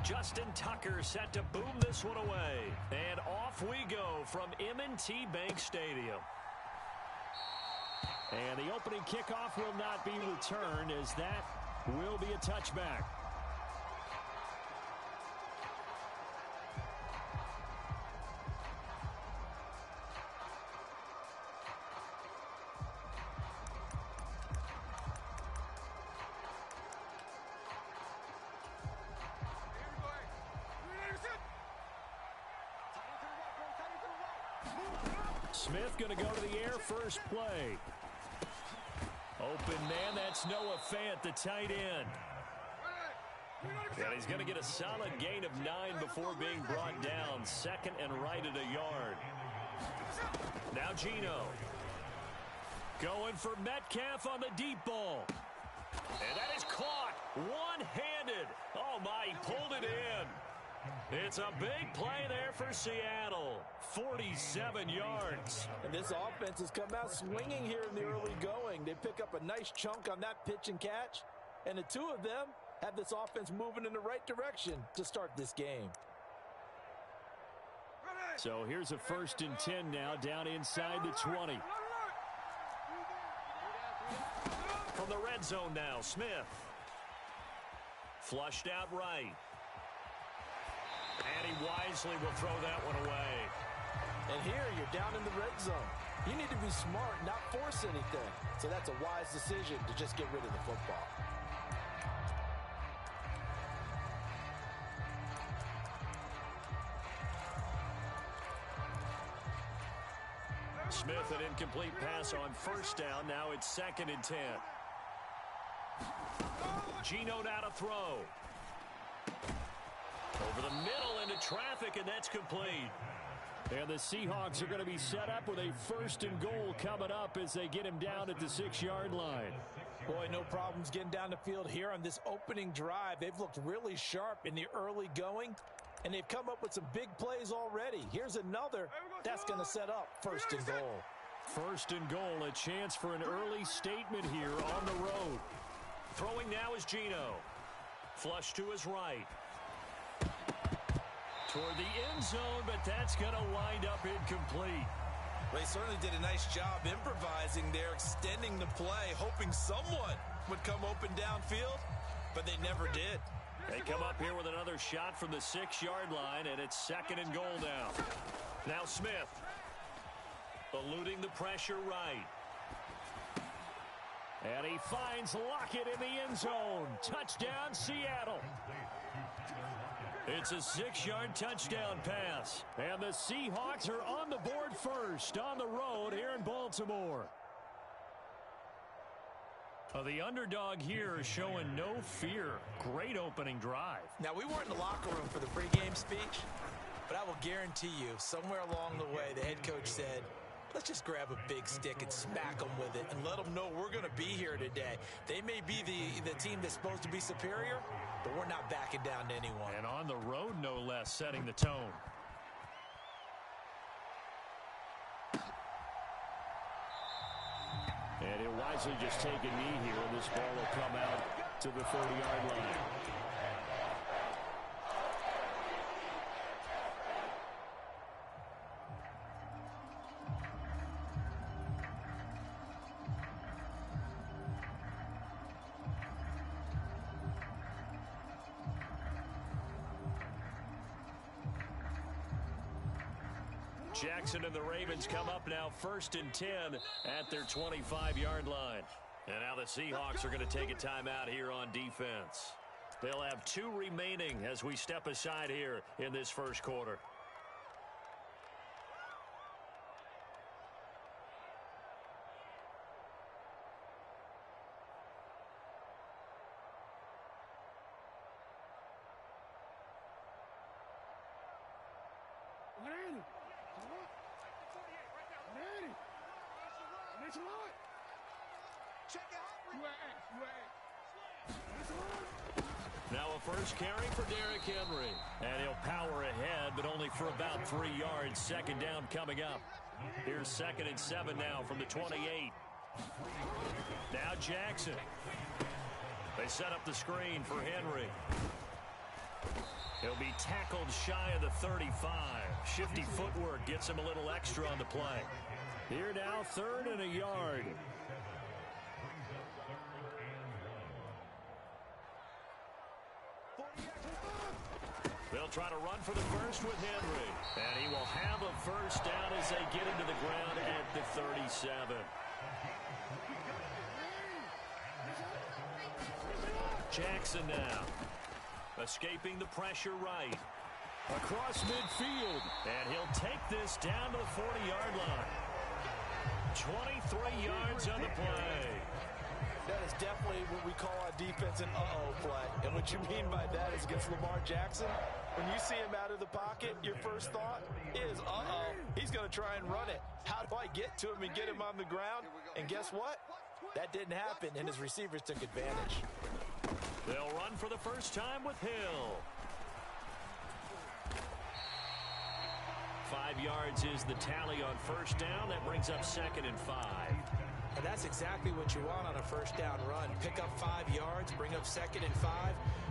Justin Tucker set to boom this one away. And off we go from M&T Bank Stadium. And the opening kickoff will not be returned, as that will be a touchback. Smith going to go to the air first play. Open man, that's Noah Fant, the tight end. And he's going to get a solid gain of 9 before being brought down. Second and right at a yard. Now Geno. Going for Metcalf on the deep ball. And that is caught one-handed. Oh, my, he pulled it in. It's a big play there for Seattle. 47 yards. And this offense has come out swinging here in the early going. They pick up a nice chunk on that pitch and catch. And the two of them have this offense moving in the right direction to start this game. So here's a 1st and 10 now, down inside the 20. From the red zone now, Smith. Flushed out right. And he wisely will throw that one away. And here you're down in the red zone. You need to be smart, not force anything. So that's a wise decision to just get rid of the football. Smith, an incomplete pass on 1st down. Now it's 2nd and 10. Geno now to throw. Over the middle into traffic, and that's complete. And the Seahawks are going to be set up with a 1st and goal coming up as they get him down at the 6-yard line. Boy, no problems getting down the field here on this opening drive. They've looked really sharp in the early going, and they've come up with some big plays already. Here's another that's going to set up 1st and goal. 1st and goal, a chance for an early statement here on the road. Throwing now is Geno. Flush to his right. Toward the end zone, but that's going to wind up incomplete. They certainly did a nice job improvising there, extending the play, hoping someone would come open downfield, but they never did. They come up here with another shot from the 6-yard line, and it's 2nd and goal now. Now Smith, eluding the pressure right. And he finds Lockett in the end zone. Touchdown, Seattle. It's a 6-yard touchdown pass. And the Seahawks are on the board first on the road here in Baltimore. The underdog here is showing no fear. Great opening drive. Now, we weren't in the locker room for the pregame speech, but I will guarantee you, somewhere along the way, the head coach said, let's just grab a big stick and smack them with it and let them know we're going to be here today. They may be the team that's supposed to be superior, but we're not backing down to anyone. And on the road, no less, setting the tone. And he'll wisely just take a knee here, and this ball will come out to the 30-yard line. Jackson and the Ravens come up now 1st and 10 at their 25-yard line. And now the Seahawks are going to take a timeout here on defense. They'll have 2 remaining as we step aside here in this first quarter. Now a first carry for Derrick Henry. And he'll power ahead, but only for about 3 yards. 2nd down coming up. Here's 2nd and 7 now from the 28. Now Jackson. They set up the screen for Henry. He'll be tackled shy of the 35. Shifty footwork gets him a little extra on the play. Here now, 3rd and a yard. They'll try to run for the first with Henry. And he will have a first down as they get into the ground at the 37. Jackson now. Escaping the pressure right. Across midfield. And he'll take this down to the 40-yard line. 23 yards on the play. That is definitely what we call our defense an uh-oh play. And what you mean by that is against Lamar Jackson, when you see him out of the pocket, your first thought is, uh-oh, he's going to try and run it. How do I get to him and get him on the ground? And guess what? That didn't happen, and his receivers took advantage. They'll run for the first time with Hill. 5 yards is the tally on first down. That brings up 2nd and 5. And that's exactly what you want on a first down run. Pick up 5 yards, bring up 2nd and 5.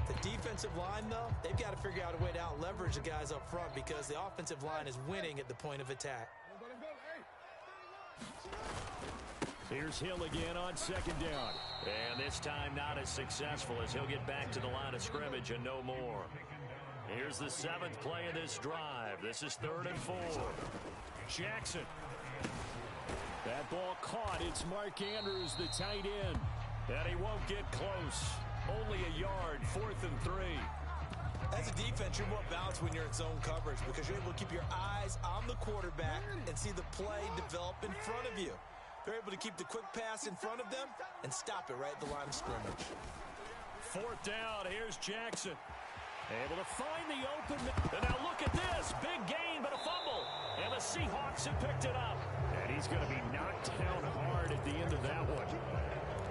The defensive line, though, they've got to figure out a way to out-leverage the guys up front because the offensive line is winning at the point of attack. Here's Hill again on 2nd down. And this time not as successful as he'll get back to the line of scrimmage and no more. Here's the 7th play of this drive. This is 3rd and 4. Jackson. That ball caught. It's Mark Andrews, the tight end. And he won't get close. Only a yard, 4th and 3. As a defense, you're more balanced when you're in zone coverage because you're able to keep your eyes on the quarterback and see the play develop in front of you. They're able to keep the quick pass in front of them and stop it right at the line of scrimmage. 4th down. Here's Jackson. Able to find the open. And now look at this. Big gain, but a fumble. And the Seahawks have picked it up. And he's going to be knocked down hard at the end of that one.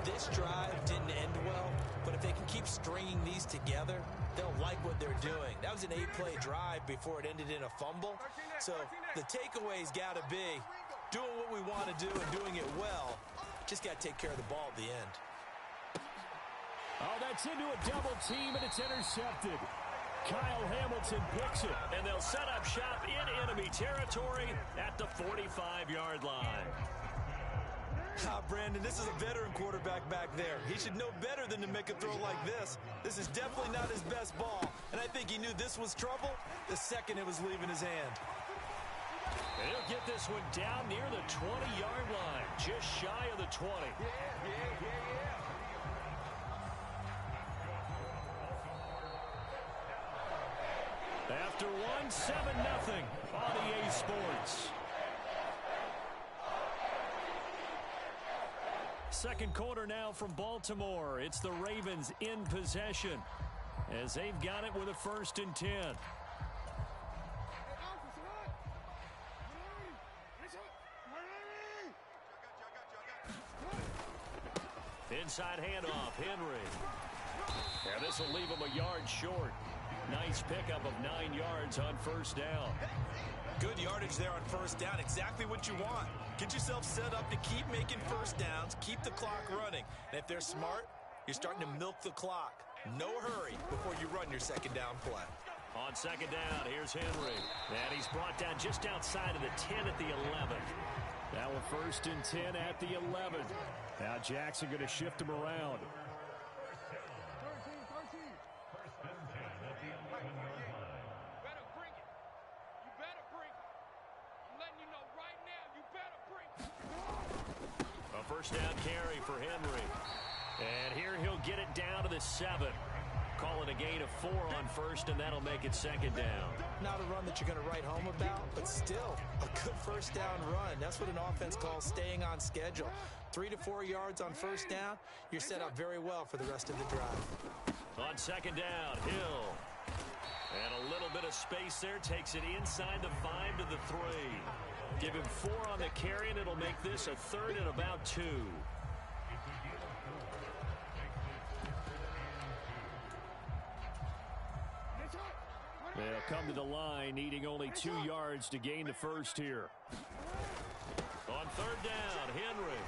This drive didn't end well, but if they can keep stringing these together, they'll like what they're doing. That was an 8-play drive before it ended in a fumble. So the takeaway's got to be doing what we want to do and doing it well. Just got to take care of the ball at the end. Oh, that's into a double team, and it's intercepted. Kyle Hamilton picks it, and they'll set up shop in enemy territory at the 45-yard line. Brandon, this is a veteran quarterback back there. He should know better than to make a throw like this. This is definitely not his best ball, and I think he knew this was trouble the second it was leaving his hand. And he'll get this one down near the 20-yard line, just shy of the 20. After one, 7-0 on EA Sports. Second quarter now from Baltimore. It's the Ravens in possession as they've got it with a 1st and 10. Inside handoff, Henry. And this will leave him a yard short. Nice pickup of 9 yards on first down. Good yardage there on first down. Exactly what you want. Get yourself set up to keep making first downs, keep the clock running. And if they're smart, you're starting to milk the clock. No hurry before you run your second down play. On second down, here's Henry. And he's brought down just outside of the 10 at the 11. Now a 1st and 10 at the 11. Now Jackson going to shift him around. First down carry for Henry. And here he'll get it down to the 7. Call it a gain of 4 on first, and that'll make it second down. Not a run that you're going to write home about, but still a good first down run. That's what an offense calls staying on schedule. 3 to 4 yards on first down, you're set up very well for the rest of the drive. On second down, Hill. And a little bit of space there, takes it inside the 5 to the 3. Give him 4 on the carry, and it'll make this a 3rd and about 2. They'll come to the line, needing only 2 yards to gain the first here. On third down, Henry.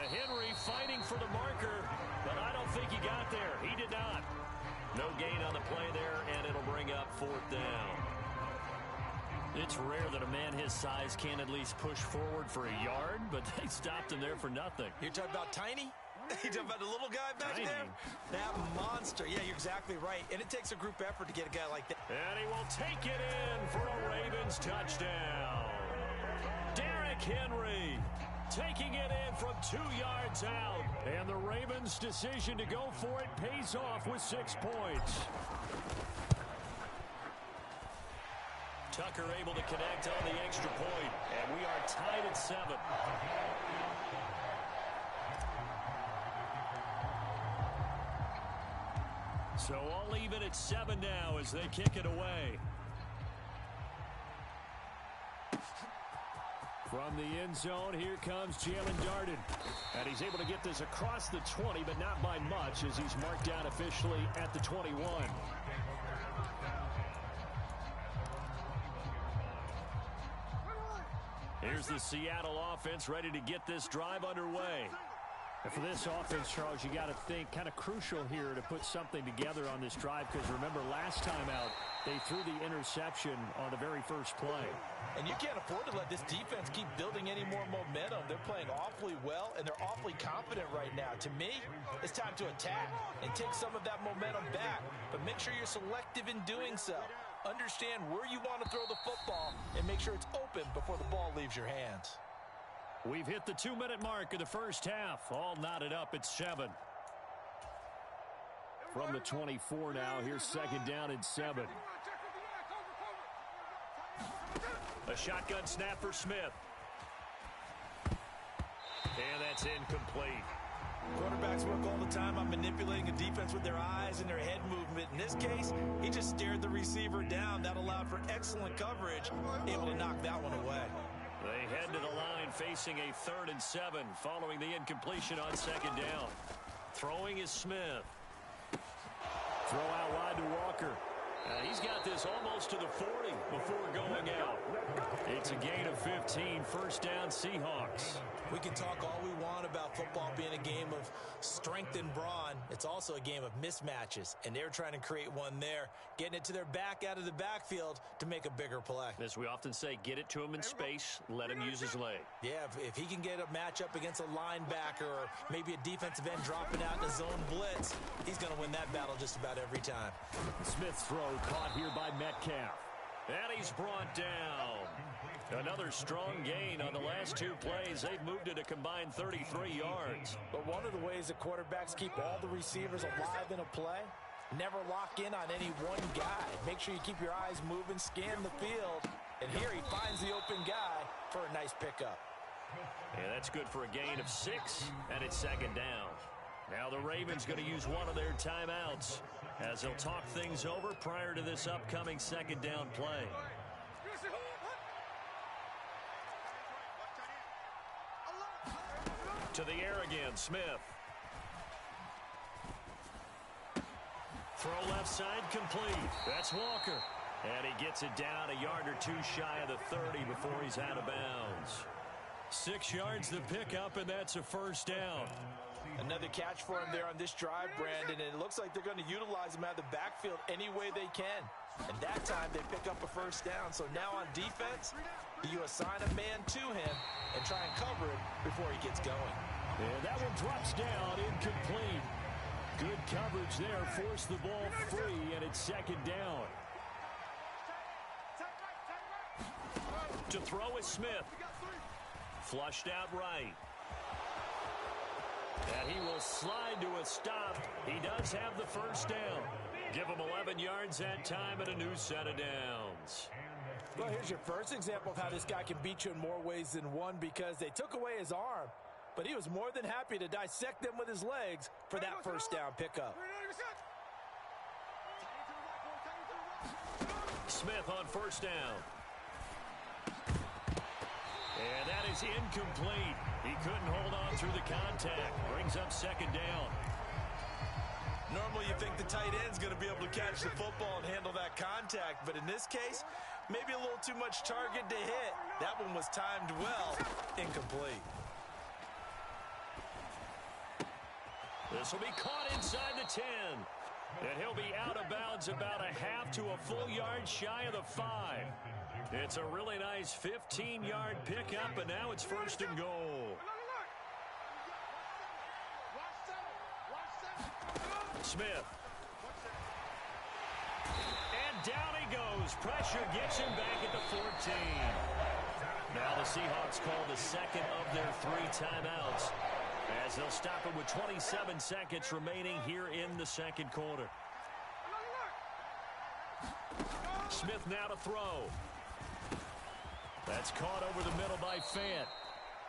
Henry fighting for the marker, but I don't think he got there. He did not. No gain on the play there, and it'll bring up 4th down. It's rare that a man his size can at least push forward for a yard, but they stopped him there for nothing. You're talking about tiny? You're talking about the little guy back there? That monster. Yeah, you're exactly right. And it takes a group effort to get a guy like that. And he will take it in for a Ravens touchdown. Derrick Henry taking it in from 2 yards out. And the Ravens' decision to go for it pays off with 6 points. Tucker able to connect on the extra point, and we are tied at 7. So all even at 7 now as they kick it away. From the end zone, here comes Jalen Darden. And he's able to get this across the 20, but not by much as he's marked down officially at the 21. Here's the Seattle offense ready to get this drive underway. And for this offense, Charles, you got to think kind of crucial here to put something together on this drive, because remember last time out they threw the interception on the very first play. And you can't afford to let this defense keep building any more momentum. They're playing awfully well, and they're awfully confident right now. To me, it's time to attack and take some of that momentum back, but make sure you're selective in doing so. Understand where you want to throw the football and make sure it's open before the ball leaves your hands. We've hit the 2-minute mark of the first half. All knotted up at 7. From the 24 now, here's 2nd down and 7. A shotgun snap for Smith. And that's incomplete. Quarterbacks work all the time on manipulating a defense with their eyes and their head movement. In this case, he just stared the receiver down. That allowed for excellent coverage, able to knock that one away. They head to the line facing a 3rd and 7 following the incompletion on 2nd down. Throwing is Smith. Throw out wide to Walker. He's got this almost to the 40 before going out. It's a gain of 15, 1st down Seahawks. We can talk all we want about football being a game of strength and brawn. It's also a game of mismatches, and they're trying to create one there, getting it to their back out of the backfield to make a bigger play. As we often say, get it to him in space, let him use his leg. Yeah, if he can get a matchup against a linebacker or maybe a defensive end dropping out in a zone blitz, he's going to win that battle just about every time. Smith's throw caught here by Metcalf. And he's brought down. Another strong gain on the last 2 plays. They've moved it a combined 33 yards. But one of the ways that quarterbacks keep all the receivers alive in a play, never lock in on any one guy. Make sure you keep your eyes moving, scan the field. And here he finds the open guy for a nice pickup. Yeah, that's good for a gain of 6, and it's 2nd down. Now the Ravens going to use one of their timeouts as they'll talk things over prior to this upcoming 2nd down play. To the air again, Smith. Throw left side complete. That's Walker. And he gets it down a yard or 2 shy of the 30 before he's out of bounds. 6 yards the pickup, and that's a 1st down. Another catch for him there on this drive, Brandon, and it looks like they're going to utilize him out of the backfield any way they can. And that time they pick up a 1st down. So now on defense, you assign a man to him and try and cover it before he gets going. And that one drops down, incomplete. Good coverage there, forced the ball free, and it's 2nd down. To throw is Smith. Flushed out right. And he will slide to a stop. He does have the 1st down. Give him 11 yards that time and a new set of downs. Well, here's your first example of how this guy can beat you in more ways than one, because they took away his arm, but he was more than happy to dissect them with his legs for that 1st down pickup. Smith on 1st down. And that is incomplete. He couldn't hold on through the contact. Brings up 2nd down. Normally you think the tight end's going to be able to catch the football and handle that contact, but in this case, maybe a little too much target to hit. That one was timed well. Incomplete. This will be caught inside the 10. And he'll be out of bounds about a half to a full yard shy of the 5. It's a really nice 15-yard pickup, and now it's 1st and goal. Smith. And down he goes. Pressure gets him back at the 14. Now the Seahawks call the second of their 3 timeouts, as they'll stop it with 27 seconds remaining here in the second quarter. Smith now to throw. That's caught over the middle by Fant.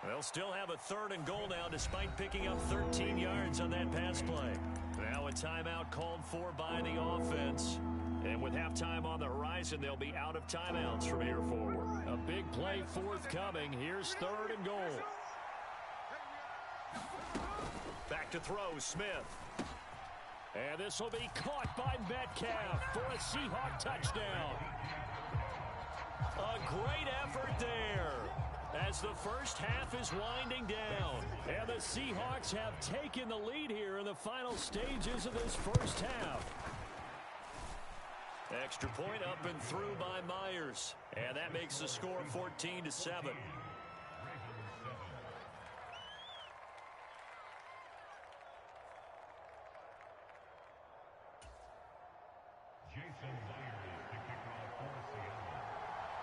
They'll still have a 3rd and goal now despite picking up 13 yards on that pass play. Now a timeout called for by the offense. And with halftime on the horizon, they'll be out of timeouts from here forward. A big play forthcoming. Here's 3rd and goal. Back to throw, Smith. And this will be caught by Metcalf for a Seahawk touchdown. A great effort there as the first half is winding down. And the Seahawks have taken the lead here in the final stages of this first half. Extra point up and through by Myers. And that makes the score 14-7.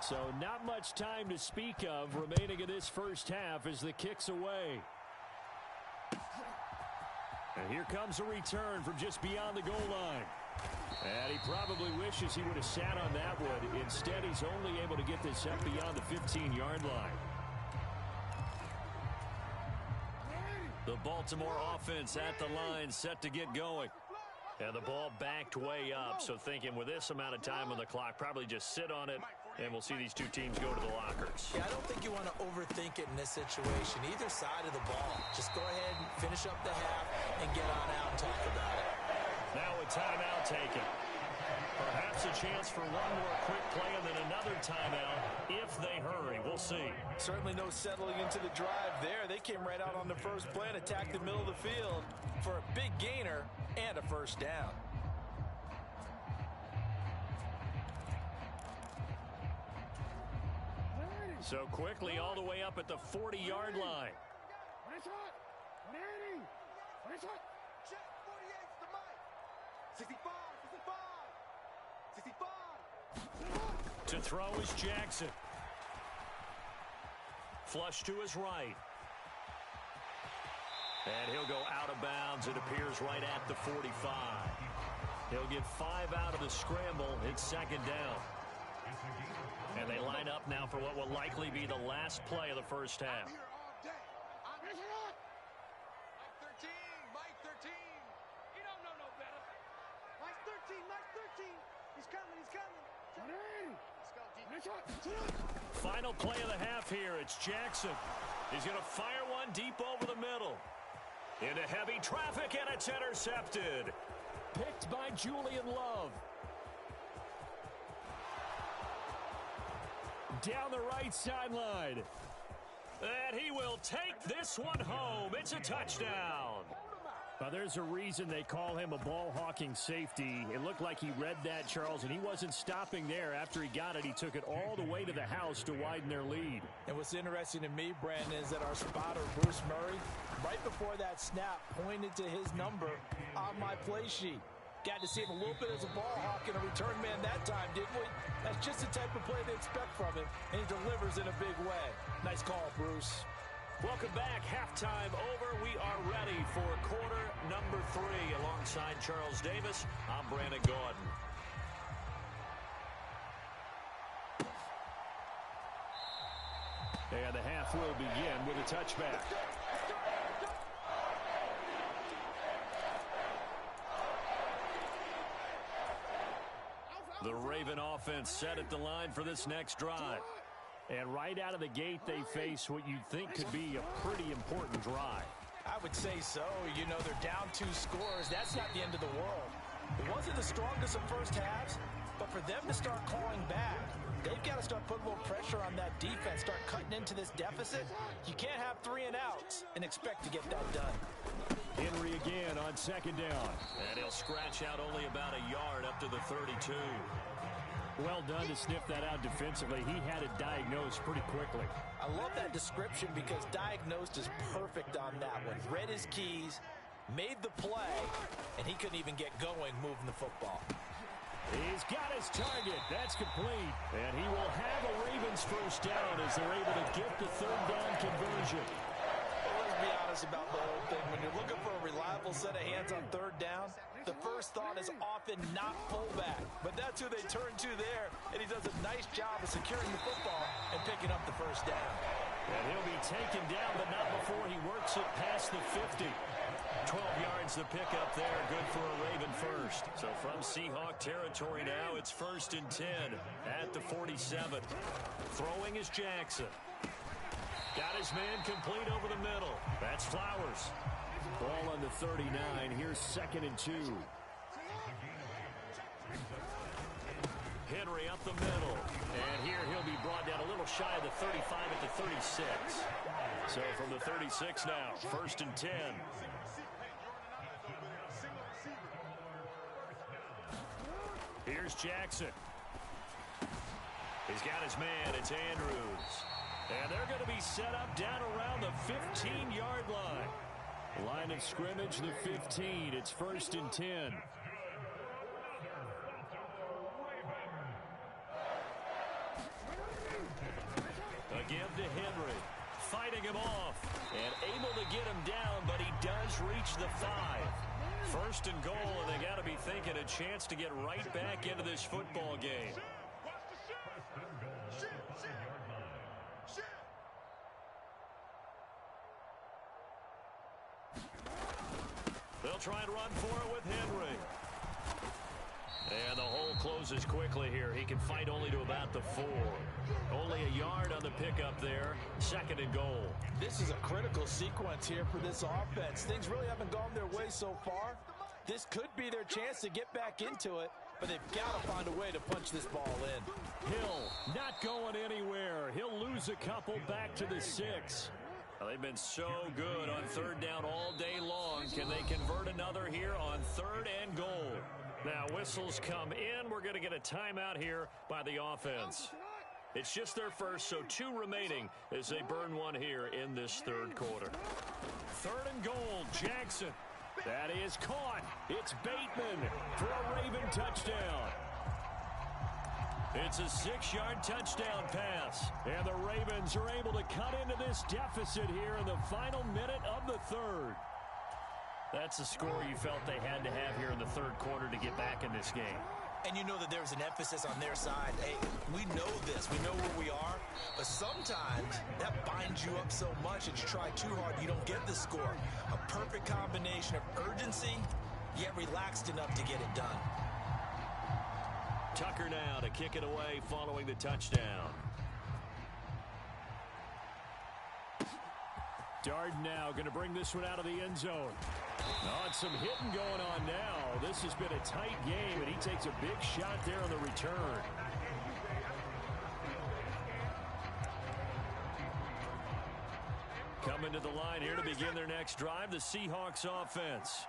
So not much time to speak of remaining in this first half as the kick's away. And here comes a return from just beyond the goal line. And he probably wishes he would have sat on that one. Instead, he's only able to get this up beyond the 15-yard line. The Baltimore offense at the line, set to get going. And the ball backed way up, so thinking with this amount of time on the clock, probably just sit on it, and we'll see these two teams go to the lockers. Yeah, I don't think you want to overthink it in this situation. Either side of the ball. Just go ahead and finish up the half and get on out and talk about it. Now a timeout taken. Perhaps a chance for one more quick play and then another timeout if they hurry. We'll see. Certainly no settling into the drive there. They came right out on the first play and attacked the middle of the field for a big gainer and a first down. So quickly all the way up at the 40-yard line. Manning! Check 48 to Mike. 65, 65. To throw is Jackson. Flush to his right. And he'll go out of bounds, it appears, right at the 45. He'll get 5 out of the scramble. It's 2nd down. And they line up now for what will likely be the last play of the first half. Mike 13. You don't know no better. Mike 13. He's coming. Let's go, Final play of the half here. It's Jackson. He's going to fire one deep over the middle. Into heavy traffic, and it's intercepted. Picked by Julian Love. Down the right sideline. And he will take this one home. It's a touchdown. Well, there's a reason they call him a ball-hawking safety. It looked like he read that, Charles, and he wasn't stopping there. After he got it, he took it all the way to the house to widen their lead. And what's interesting to me, Brandon, is that our spotter, Bruce Murray, right before that snap, pointed to his number on my play sheet. Got to see him a little bit as a ball hawk and a return man that time, didn't we? That's just the type of play they expect from him, and he delivers in a big way. Nice call, Bruce. Welcome back. Halftime over. We are ready for quarter number 3. Alongside Charles Davis, I'm Brandon Gordon. And the half will begin with a touchback. The Raven offense set at the line for this next drive. And right out of the gate, they face what you'd think could be a pretty important drive. I would say so. You know, they're down 2 scores. That's not the end of the world. It wasn't the strongest of first halves, but for them to start calling back, they've got to start putting a little pressure on that defense, start cutting into this deficit. You can't have 3 and outs and expect to get that done. Henry again on second down. And he'll scratch out only about a yard up to the 32. Well done to sniff that out defensively. He had it diagnosed pretty quickly. I love that description because diagnosed is perfect on that one. Read his keys, made the play, and he couldn't even get going moving the football. He's got his target. That's complete. And he will have a Ravens first down as they're able to get the third down conversion. Well, let's be honest about the whole thing. When you're looking for a reliable set of hands on third down, the first thought is often not fullback. But that's who they turn to there, and he does a nice job of securing the football and picking up the first down. And he'll be taken down, but not before he works it past the 50. 12 yards to pick up there. Good for a Raven first. So from Seahawk territory now, it's 1st and 10 at the 47. Throwing is Jackson. Got his man complete over the middle. That's Flowers. Ball on the 39. Here's 2nd and 2. Henry up the middle. And here he'll be brought down a little shy of the 35 at the 36. So from the 36 now, 1st and 10. Here's Jackson. He's got his man. It's Andrews. And they're going to be set up down around the 15-yard line. Line of scrimmage, the 15. It's 1st and 10. A give to Henry. Fighting him off. And able to get him down, but he does reach the 5. 1st and goal, and they got to be thinking a chance to get right back into this football game. They'll try and run for it with Henry. And the hole closes quickly here. He can fight only to about the 4. Only a yard on the pickup there. 2nd and goal. This is a critical sequence here for this offense. Things really haven't gone their way so far. This could be their chance to get back into it, but they've got to find a way to punch this ball in. Hill not going anywhere. He'll lose a couple back to the 6. Well, they've been so good on 3rd down all day long. Can they convert another here on 3rd and goal? Now whistles come in. We're going to get a timeout here by the offense. It's just their first, so 2 remaining as they burn one here in this 3rd quarter. 3rd and goal, Jackson. That is caught. It's Bateman for a Raven touchdown. It's a 6-yard touchdown pass. And the Ravens are able to cut into this deficit here in the final minute of the 3rd. That's the score you felt they had to have here in the 3rd quarter to get back in this game. And you know that there was an emphasis on their side. Hey, we know this. We know where we are. But sometimes that binds you up so much that you try too hard, you don't get the score. A perfect combination of urgency, yet relaxed enough to get it done. Tucker now to kick it away following the touchdown. Darden now going to bring this one out of the end zone. Oh, and some hitting going on now. This has been a tight game, and he takes a big shot there on the return. Coming to the line here to begin their next drive, the Seahawks offense.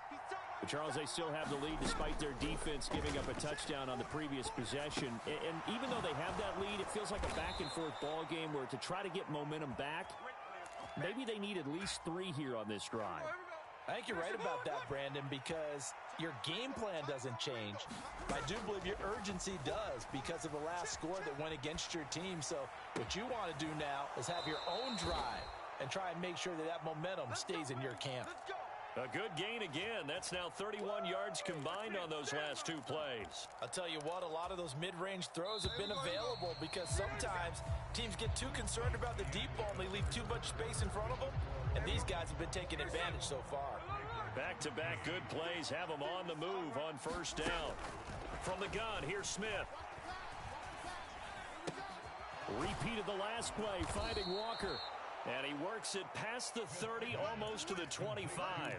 But Charles, they still have the lead despite their defense giving up a touchdown on the previous possession. And even though they have that lead, it feels like a back-and-forth ball game where to try to get momentum back, maybe they need at least 3 here on this drive. I think you're right about that, Brandon, because your game plan doesn't change. I do believe your urgency does because of the last score that went against your team. So what you want to do now is have your own drive and try and make sure that that momentum stays in your camp. A good gain again. That's now 31 yards combined on those last 2 plays. I'll tell you what, a lot of those mid-range throws have been available because sometimes teams get too concerned about the deep ball and they leave too much space in front of them. And these guys have been taking advantage so far. Back-to-back good plays have them on the move on 1st down. From the gun, here's Smith. Repeated the last play, finding Walker. And he works it past the 30, almost to the 25.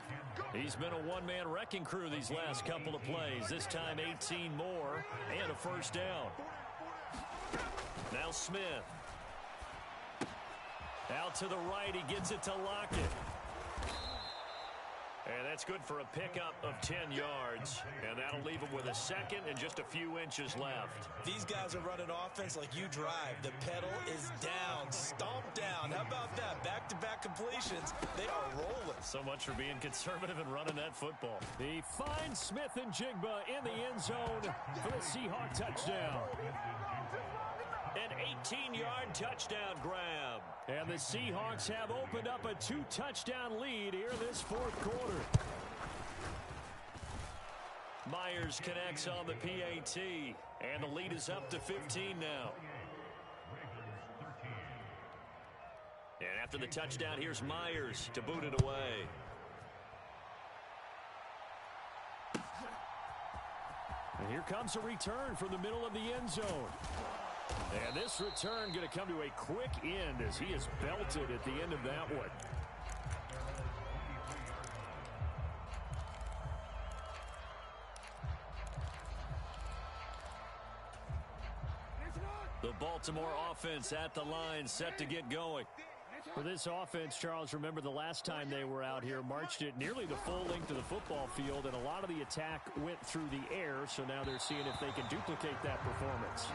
He's been a one-man wrecking crew these last couple of plays. This time 18 more and a 1st down. Now Smith. Out to the right. He gets it to Lockett. And that's good for a pickup of 10 yards. And that'll leave him with a second and just a few inches left. These guys are running offense like you drive. The pedal is down, stomped down. How about that? Back-to-back completions. They are rolling. So much for being conservative and running that football. He finds Smith and Jigba in the end zone for the Seahawk touchdown. An 18-yard touchdown grab. And the Seahawks have opened up a 2-touchdown lead here this fourth quarter. Myers connects on the PAT. And the lead is up to 15 now. And after the touchdown, here's Myers to boot it away. And here comes a return from the middle of the end zone. And this return going to come to a quick end as he is belted at the end of that one. The Baltimore offense at the line, set to get going. For this offense, Charles, remember the last time they were out here, marched it nearly the full length of the football field, and a lot of the attack went through the air, so now they're seeing if they can duplicate that performance.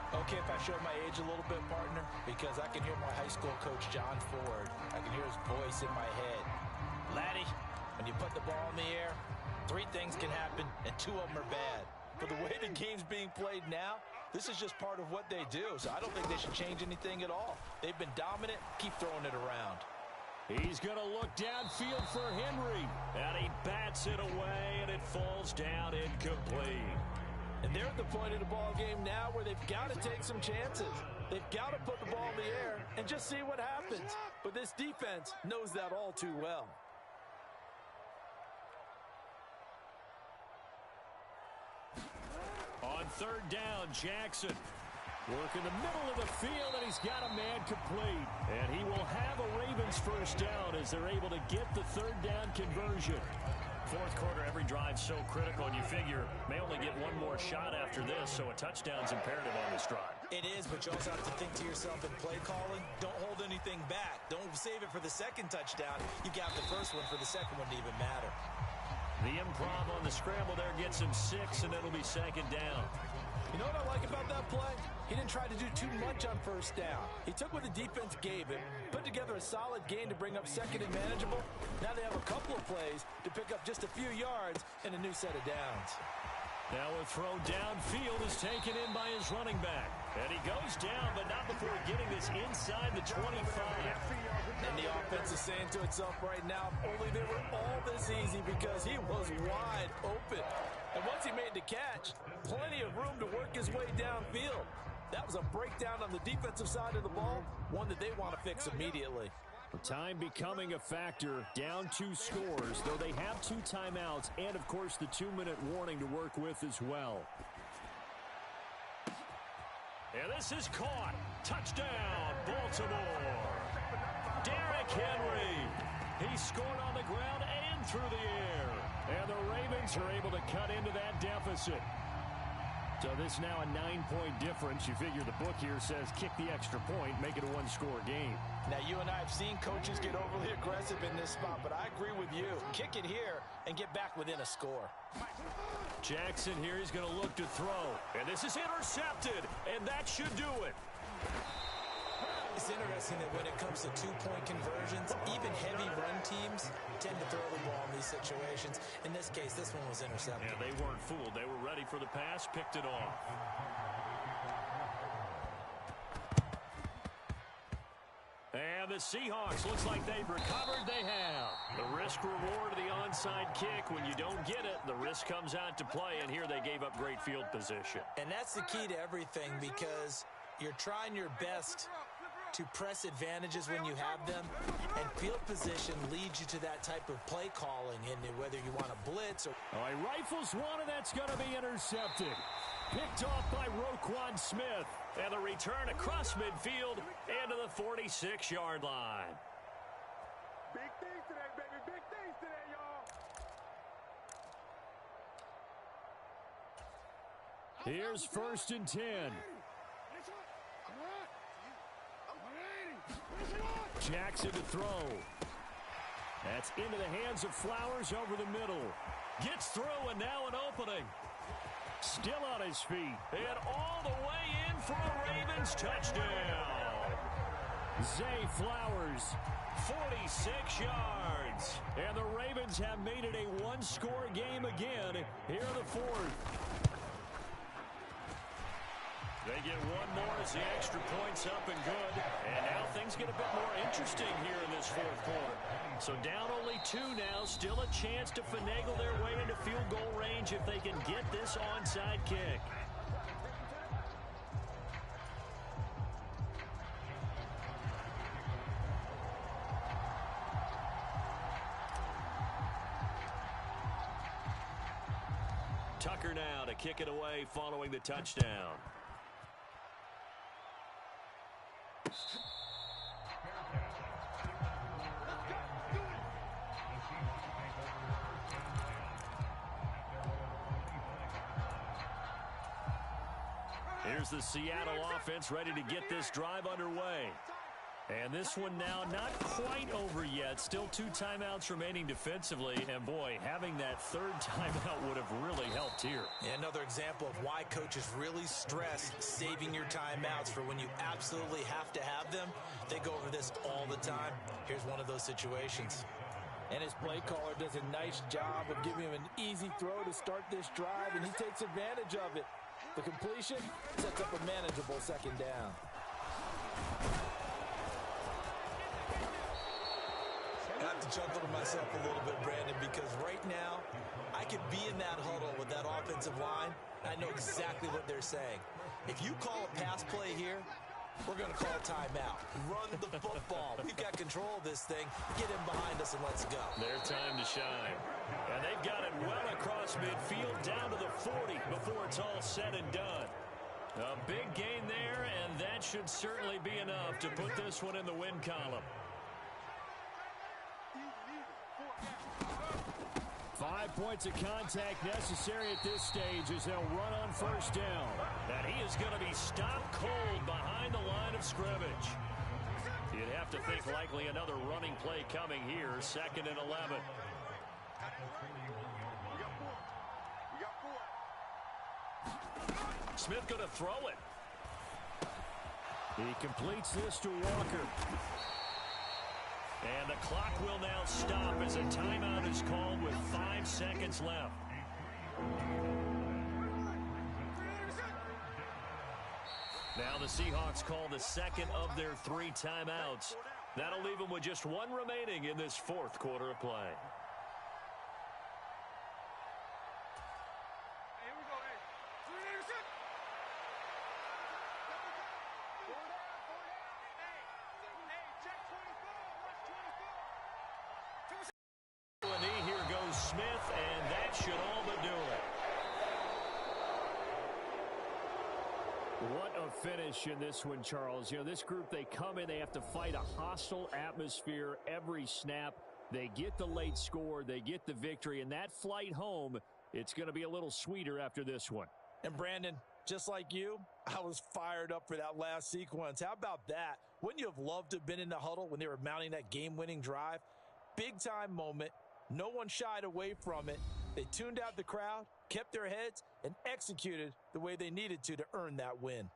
Okay, if I show my age a little bit, partner, because I can hear my high school coach, John Ford. I can hear his voice in my head. Laddie, when you put the ball in the air, 3 things can happen, and 2 of them are bad. For the way the game's being played now, this is just part of what they do, so I don't think they should change anything at all. They've been dominant. Keep throwing it around. He's going to look downfield for Henry, and he bats it away, and it falls down incomplete. And they're at the point of the ball game now where they've got to take some chances. They've got to put the ball in the air and just see what happens. But this defense knows that all too well. On third down, Jackson. Work in the middle of the field, and he's got a man complete. And he will have a Ravens first down as they're able to get the third down conversion. Fourth quarter, every drive so critical, and you figure may only get one more shot after this, so a touchdown's imperative on this drive. It is, but you also have to think to yourself in play calling, don't hold anything back. Don't save it for the second touchdown. You got the first one for the second one to even matter. The improv on the scramble there gets him 6, and it'll be second down. You know what I like about that play? He didn't try to do too much on first down. He took what the defense gave him, put together a solid gain to bring up second and manageable. Now they have a couple of plays to pick up just a few yards and a new set of downs. Now a throw downfield is taken in by his running back. And he goes down, but not before getting this inside the 25. And the offense is saying to itself right now, only they were all this easy because he was wide open. And once he made the catch, plenty of room to work his way downfield. That was a breakdown on the defensive side of the ball, one that they want to fix immediately. Time becoming a factor, down 2 scores, though they have 2 timeouts and, of course, the 2-minute warning to work with as well. And this is caught. Touchdown, Baltimore. Derrick Henry. He scored on the ground and through the air. And the Ravens are able to cut into that deficit. So this now a 9-point difference. You figure the book here says kick the extra point, make it a 1-score game. Now, you and I have seen coaches get overly aggressive in this spot, but I agree with you. Kick it here and get back within a score. Jackson here, he's going to look to throw. And this is intercepted, and that should do it. It's interesting that when it comes to 2-point conversions, even heavy run teams tend to throw the ball in these situations. In this case, this one was intercepted. Yeah, they weren't fooled. They were ready for the pass, picked it off. And the Seahawks, looks like they've recovered. They have. The risk-reward of the onside kick. When you don't get it, the risk comes out to play, and here they gave up great field position. And that's the key to everything because you're trying your best to press advantages when you have them, and field position leads you to that type of play calling, and whether you want to blitz or... All right, rifles one, and that's going to be intercepted. Picked off by Roquan Smith, and the return across midfield and to the 46-yard line. Big things today, baby. Big things today, y'all. Here's 1st and 10. Jackson to throw. That's into the hands of Flowers over the middle. Gets through, and now an opening. Still on his feet. And all the way in for a Ravens touchdown. Zay Flowers, 46 yards. And the Ravens have made it a one-score game again here in the fourth. They get one more as the extra point's up and good. And now things get a bit more interesting here in this fourth quarter. So down only 2 now. Still a chance to finagle their way into field goal range if they can get this onside kick. Tucker now to kick it away following the touchdown. Here's the Seattle offense ready to get this drive underway. And this one now not quite over yet. Still 2 timeouts remaining defensively. And, boy, having that third timeout would have really helped here. Yeah, another example of why coaches really stress saving your timeouts for when you absolutely have to have them. They go over this all the time. Here's one of those situations. And his play caller does a nice job of giving him an easy throw to start this drive, and he takes advantage of it. The completion sets up a manageable second down. I have to chuckle to myself a little bit, Brandon, because right now I could be in that huddle with that offensive line. I know exactly what they're saying. If you call a pass play here, we're going to call a timeout. Run the football. We've got control of this thing. Get him behind us and let's go. Their time to shine. And they've got it well across midfield down to the 40 before it's all said and done. A big gain there, and that should certainly be enough to put this one in the win column. 5 points of contact necessary at this stage as they'll run on first down. And he is going to be stopped cold behind the line of scrimmage. You'd have to think likely another running play coming here, 2nd and 11. Smith going to throw it. He completes this to Walker. And the clock will now stop as a timeout is called with 5 seconds left. Now the Seahawks call the second of their 3 timeouts. That'll leave them with just 1 remaining in this fourth quarter of play. Smith, and that should all but do it. What a finish in this one, Charles. You know, this group, they come in, they have to fight a hostile atmosphere every snap. They get the late score, they get the victory, and that flight home, it's going to be a little sweeter after this one. And Brandon, just like you, I was fired up for that last sequence. How about that? Wouldn't you have loved to have been in the huddle when they were mounting that game-winning drive? Big-time moment. No one shied away from it. They tuned out the crowd, kept their heads, and executed the way they needed to earn that win.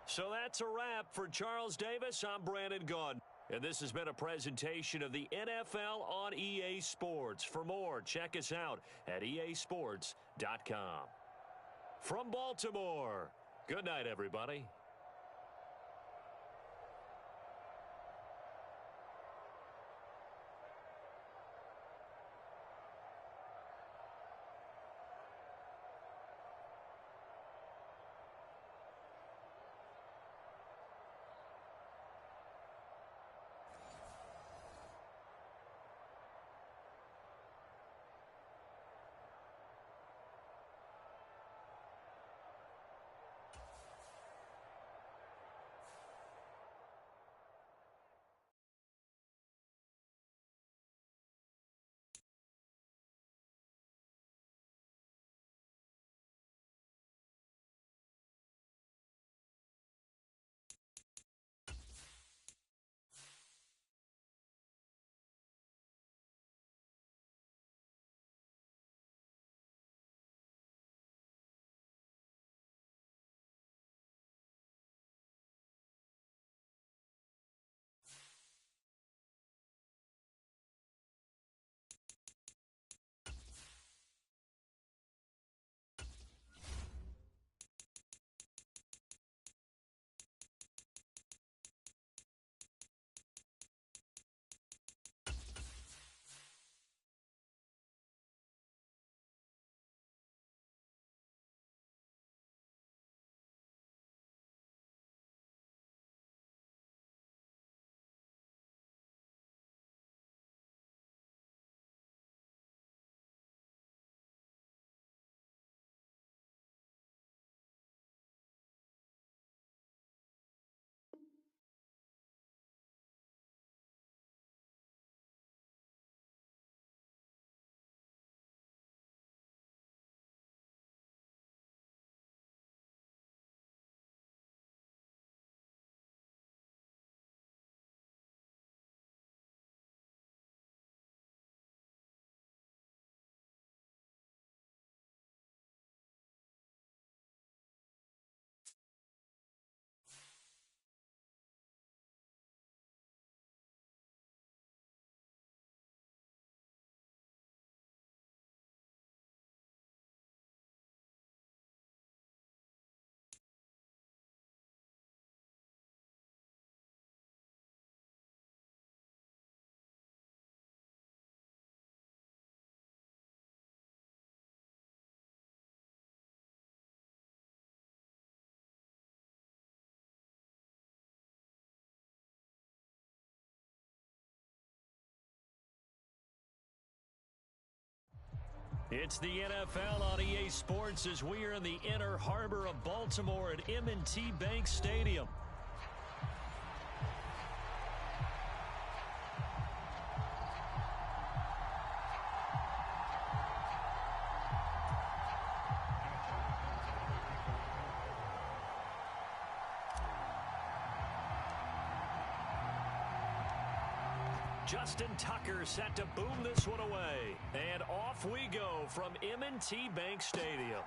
So that's a wrap for Charles Davis. I'm Brandon Gaudin. And this has been a presentation of the NFL on EA Sports. For more, check us out at easports.com. From Baltimore, good night, everybody. It's the NFL on EA Sports as we are in the inner harbor of Baltimore at M&T Bank Stadium. Justin Tucker set to boom this one away. And off we go from M&T Bank Stadium.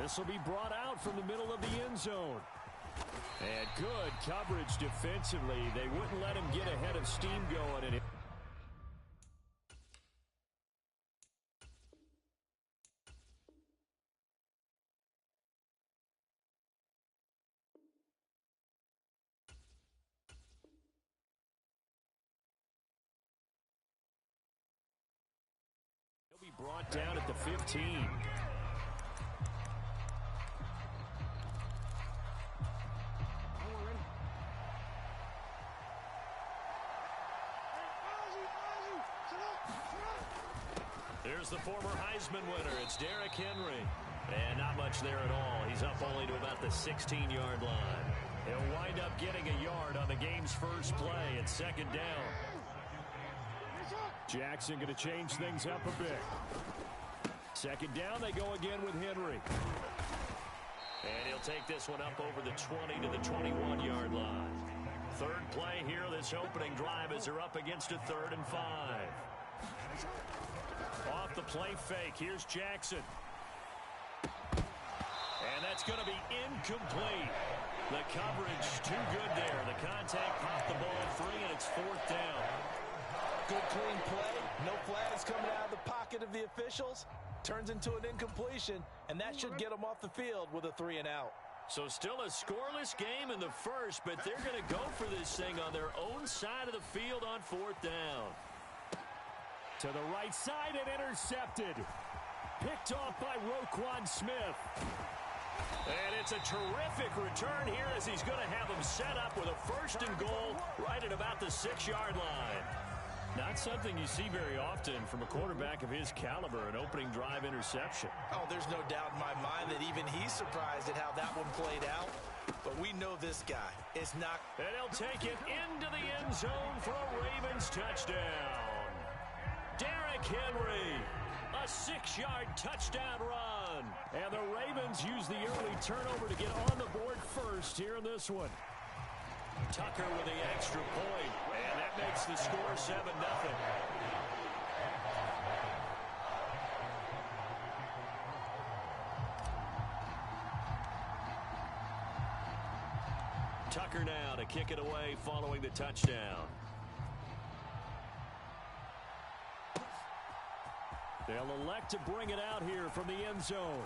This will be brought out from the middle of the end zone. And good coverage defensively. They wouldn't let him get ahead of steam going. And brought down at the 15. Here's the former Heisman winner. It's Derrick Henry. And not much there at all. He's up only to about the 16-yard line. He'll wind up getting a yard on the game's first play at second down. Jackson going to change things up a bit. Second down, they go again with Henry. And he'll take this one up over the 20 to the 21-yard line. Third play here, this opening drive as they're up against a 3rd and 5. Off the play fake, here's Jackson. And that's going to be incomplete. The coverage too good there. The contact popped the ball free, and it's 4th down. Good clean play. No flags coming out of the pocket of the officials. Turns into an incompletion, and that should get them off the field with a 3 and out. So still a scoreless game in the first, but they're going to go for this thing on their own side of the field on 4th down. To the right side and intercepted. Picked off by Roquan Smith. And it's a terrific return here as he's going to have them set up with a 1st and goal right at about the 6-yard line. Not something you see very often from a quarterback of his caliber, an opening drive interception. Oh, there's no doubt in my mind that even he's surprised at how that one played out. But we know this guy is not. And he'll take it into the end zone for a Ravens touchdown. Derrick Henry, a 6-yard touchdown run. And the Ravens use the early turnover to get on the board first here in this one. Tucker with the extra point, and that makes the score 7-0. Tucker now to kick it away following the touchdown. They'll elect to bring it out here from the end zone.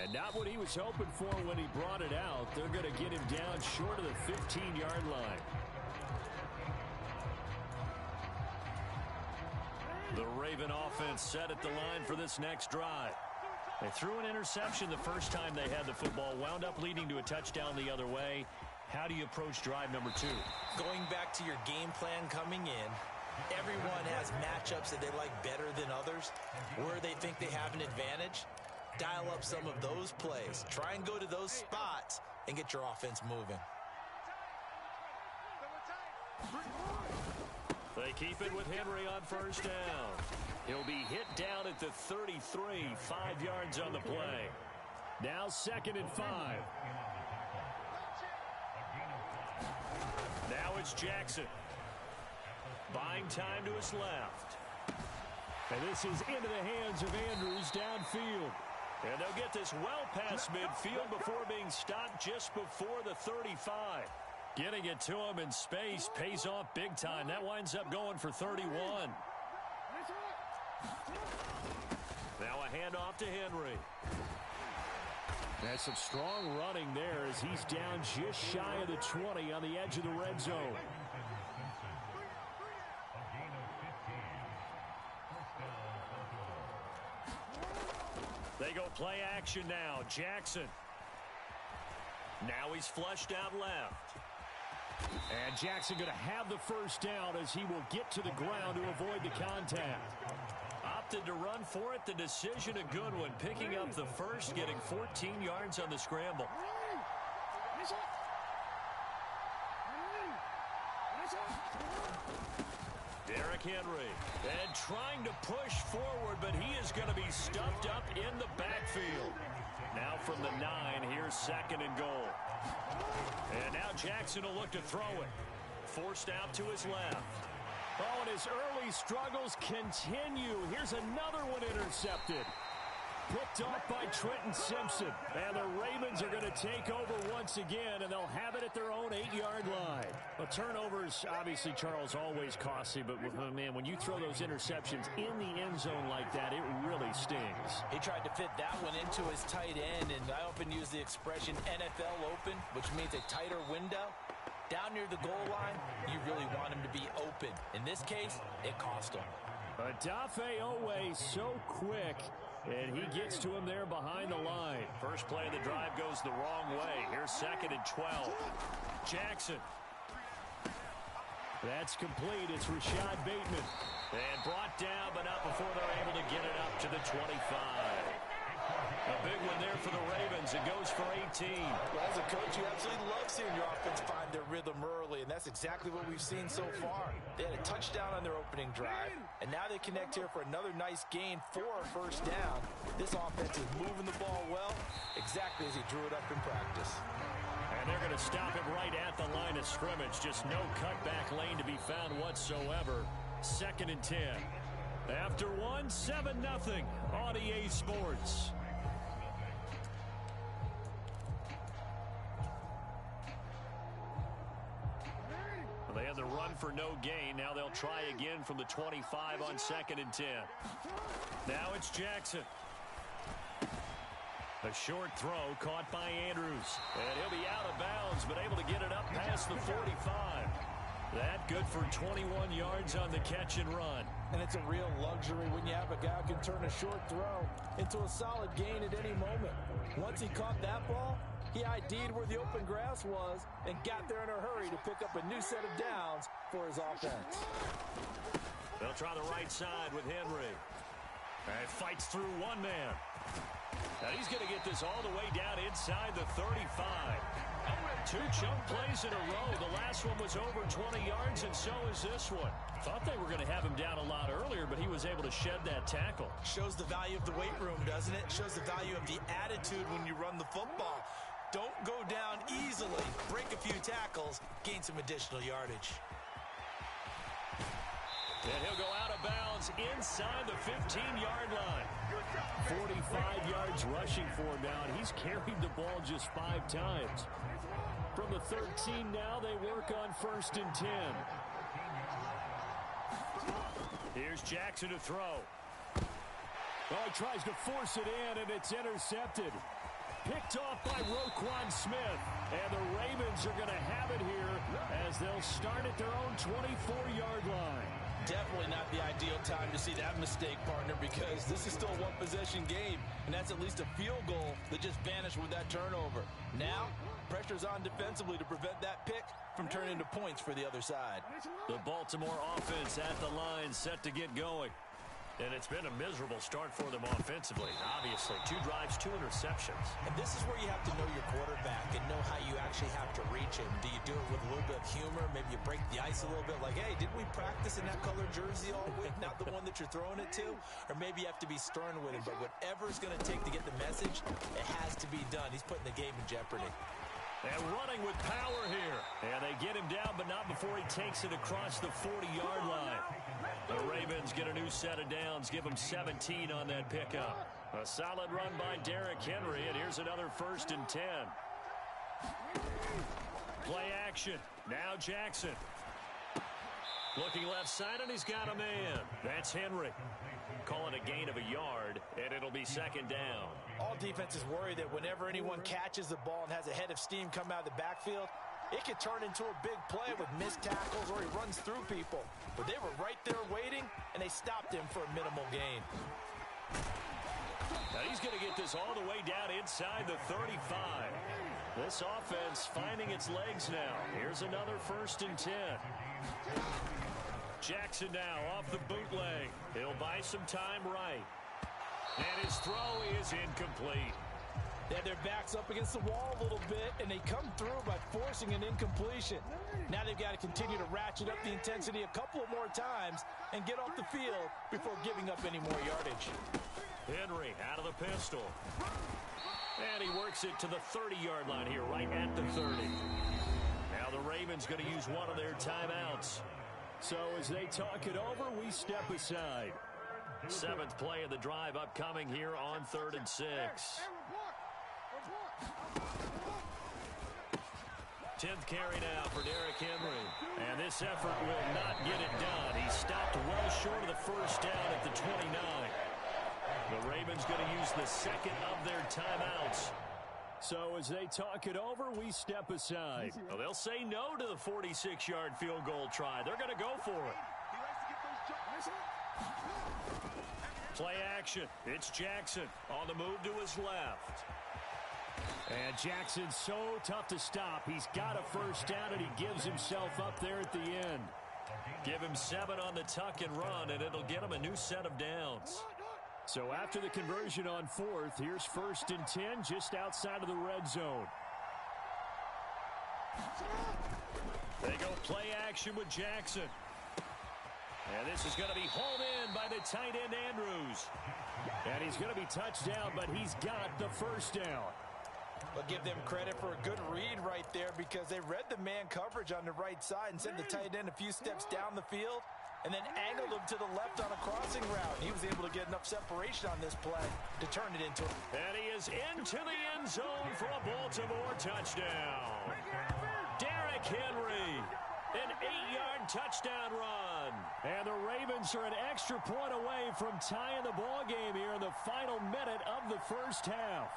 And not what he was hoping for when he brought it out. They're going to get him down short of the 15-yard line. The Raven offense set at the line for this next drive. They threw an interception the first time they had the football, wound up leading to a touchdown the other way. How do you approach drive number 2? Going back to your game plan coming in, everyone has matchups that they like better than others, where they think they have an advantage. Dial up some of those plays. Try and go to those spots and get your offense moving. They keep it with Henry on 1st down. He'll be hit down at the 33, 5 yards on the play. Now 2nd and 5. Now it's Jackson. Buying time to his left. And this is into the hands of Andrews downfield. And they'll get this well past midfield before being stopped just before the 35. Getting it to him in space pays off big time. That winds up going for 31. Now a handoff to Henry. That's some strong running there as he's down just shy of the 20 on the edge of the red zone. They go play action now. Jackson. Now he's flushed out left. And Jackson going to have the first down as he will get to the ground to avoid the contact. Opted to run for it. The decision a good one. Picking up the first, getting 14 yards on the scramble. Derrick Henry. And trying to push forward, but he is going to be stuffed up in the backfield. Now from the 9, here's 2nd and goal. And now Jackson will look to throw it. Forced out to his left. Oh, and his early struggles continue. Here's another one intercepted. Picked off by Trenton Simpson. And the Ravens are going to take over once again, and they'll have it at their own 8-yard line. Well, turnovers, obviously, Charles, always costly. But, man, when you throw those interceptions in the end zone like that, it really stings. He tried to fit that one into his tight end, and I often use the expression NFL open, which means a tighter window. Down near the goal line, you really want him to be open. In this case, it cost him. Odafe Owe so quick. And he gets to him there behind the line. First play of the drive goes the wrong way. Here's 2nd and 12. Jackson. That's complete. It's Rashad Bateman. And brought down, but not before they're able to get it up to the 25. A big one there for the Ravens. It goes for 18. Well, as a coach, you absolutely love seeing your offense find their rhythm early, and that's exactly what we've seen so far. They had a touchdown on their opening drive, and now they connect here for another nice gain for a first down. This offense is moving the ball well, exactly as he drew it up in practice. And they're going to stop it right at the line of scrimmage. Just no cutback lane to be found whatsoever. 2nd and 10. After one, 7-0 on EA Sports. They had the run for no gain. Now they'll try again from the 25 on 2nd and 10. Now it's Jackson. A short throw caught by Andrews. And he'll be out of bounds, but able to get it up past the 45. That good for 21 yards on the catch and run. And it's a real luxury when you have a guy who can turn a short throw into a solid gain at any moment. Once he caught that ball, he ID'd where the open grass was and got there in a hurry to pick up a new set of downs for his offense. They'll try the right side with Henry. And fights through one man. Now he's going to get this all the way down inside the 35. 2 chunk plays in a row. The last one was over 20 yards, and so is this one. Thought they were going to have him down a lot earlier, but he was able to shed that tackle. Shows the value of the weight room, doesn't it? Shows the value of the attitude when you run the football. Don't go down easily. Break a few tackles. Gain some additional yardage. And he'll go out of bounds inside the 15-yard line. 45 yards rushing for him now, and he's carried the ball just 5 times. From the 13 now, they work on 1st and 10. Here's Jackson to throw. Oh, he tries to force it in, and it's intercepted. Picked off by Roquan Smith. And the Ravens are going to have it here as they'll start at their own 24-yard line. Definitely not the ideal time to see that mistake, partner, because this is still a one-possession game, and that's at least a field goal that just vanished with that turnover. Now, pressure's on defensively to prevent that pick from turning into points for the other side. The Baltimore offense at the line, set to get going. And it's been a miserable start for them offensively. Obviously, 2 drives, 2 interceptions. And this is where you have to know your quarterback and know how you actually have to reach him. Do you do it with a little bit of humor? Maybe you break the ice a little bit like, hey, didn't we practice in that colored jersey all week? Not the one that you're throwing it to? Or maybe you have to be stern with him. But whatever it's going to take to get the message, it has to be done. He's putting the game in jeopardy. And running with power here. And they get him down, but not before he takes it across the 40-yard line. The Ravens get a new set of downs, give them 17 on that pickup. A solid run by Derrick Henry, and here's another 1st and 10. Play action. Now Jackson. Looking left side, and he's got a man. That's Henry. Call it a gain of a yard, and it'll be 2nd down. All defenses worry that whenever anyone catches the ball and has a head of steam come out of the backfield, it could turn into a big play with missed tackles or he runs through people. But they were right there waiting, and they stopped him for a minimal gain. Now he's going to get this all the way down inside the 35. This offense finding its legs now. Here's another 1st and 10. Jackson now off the bootleg. He'll buy some time right. And his throw is incomplete. They had their backs up against the wall a little bit, and they come through by forcing an incompletion. Now they've got to continue to ratchet up the intensity a couple of more times and get off the field before giving up any more yardage. Henry out of the pistol. And he works it to the 30-yard line here, right at the 30. Now the Ravens going to use one of their timeouts. So as they talk it over, we step aside. 7th play of the drive upcoming here on 3rd and 6. 10th carry now for Derrick Henry. And this effort will not get it done. He stopped well short of the 1st down at the 29. The Ravens going to use the 2nd of their timeouts. So as they talk it over, we step aside. Well, they'll say no to the 46-yard field goal try. They're going to go for it. Play action. It's Jackson on the move to his left. And Jackson's so tough to stop. He's got a 1st down, and he gives himself up there at the end. Give him 7 on the tuck and run, and it'll get him a new set of downs. So after the conversion on 4th, here's 1st and 10 just outside of the red zone. They go play action with Jackson. And this is going to be hauled in by the tight end Andrews. And he's going to be touched down, but he's got the 1st down. I'll give them credit for a good read right there because they read the man coverage on the right side and sent the tight end a few steps down the field and then angled him to the left on a crossing route. He was able to get enough separation on this play to turn it into it. And he is into the end zone for a Baltimore touchdown. Derrick Henry, an 8-yard touchdown run. And the Ravens are an extra point away from tying the ball game here in the final minute of the 1st half.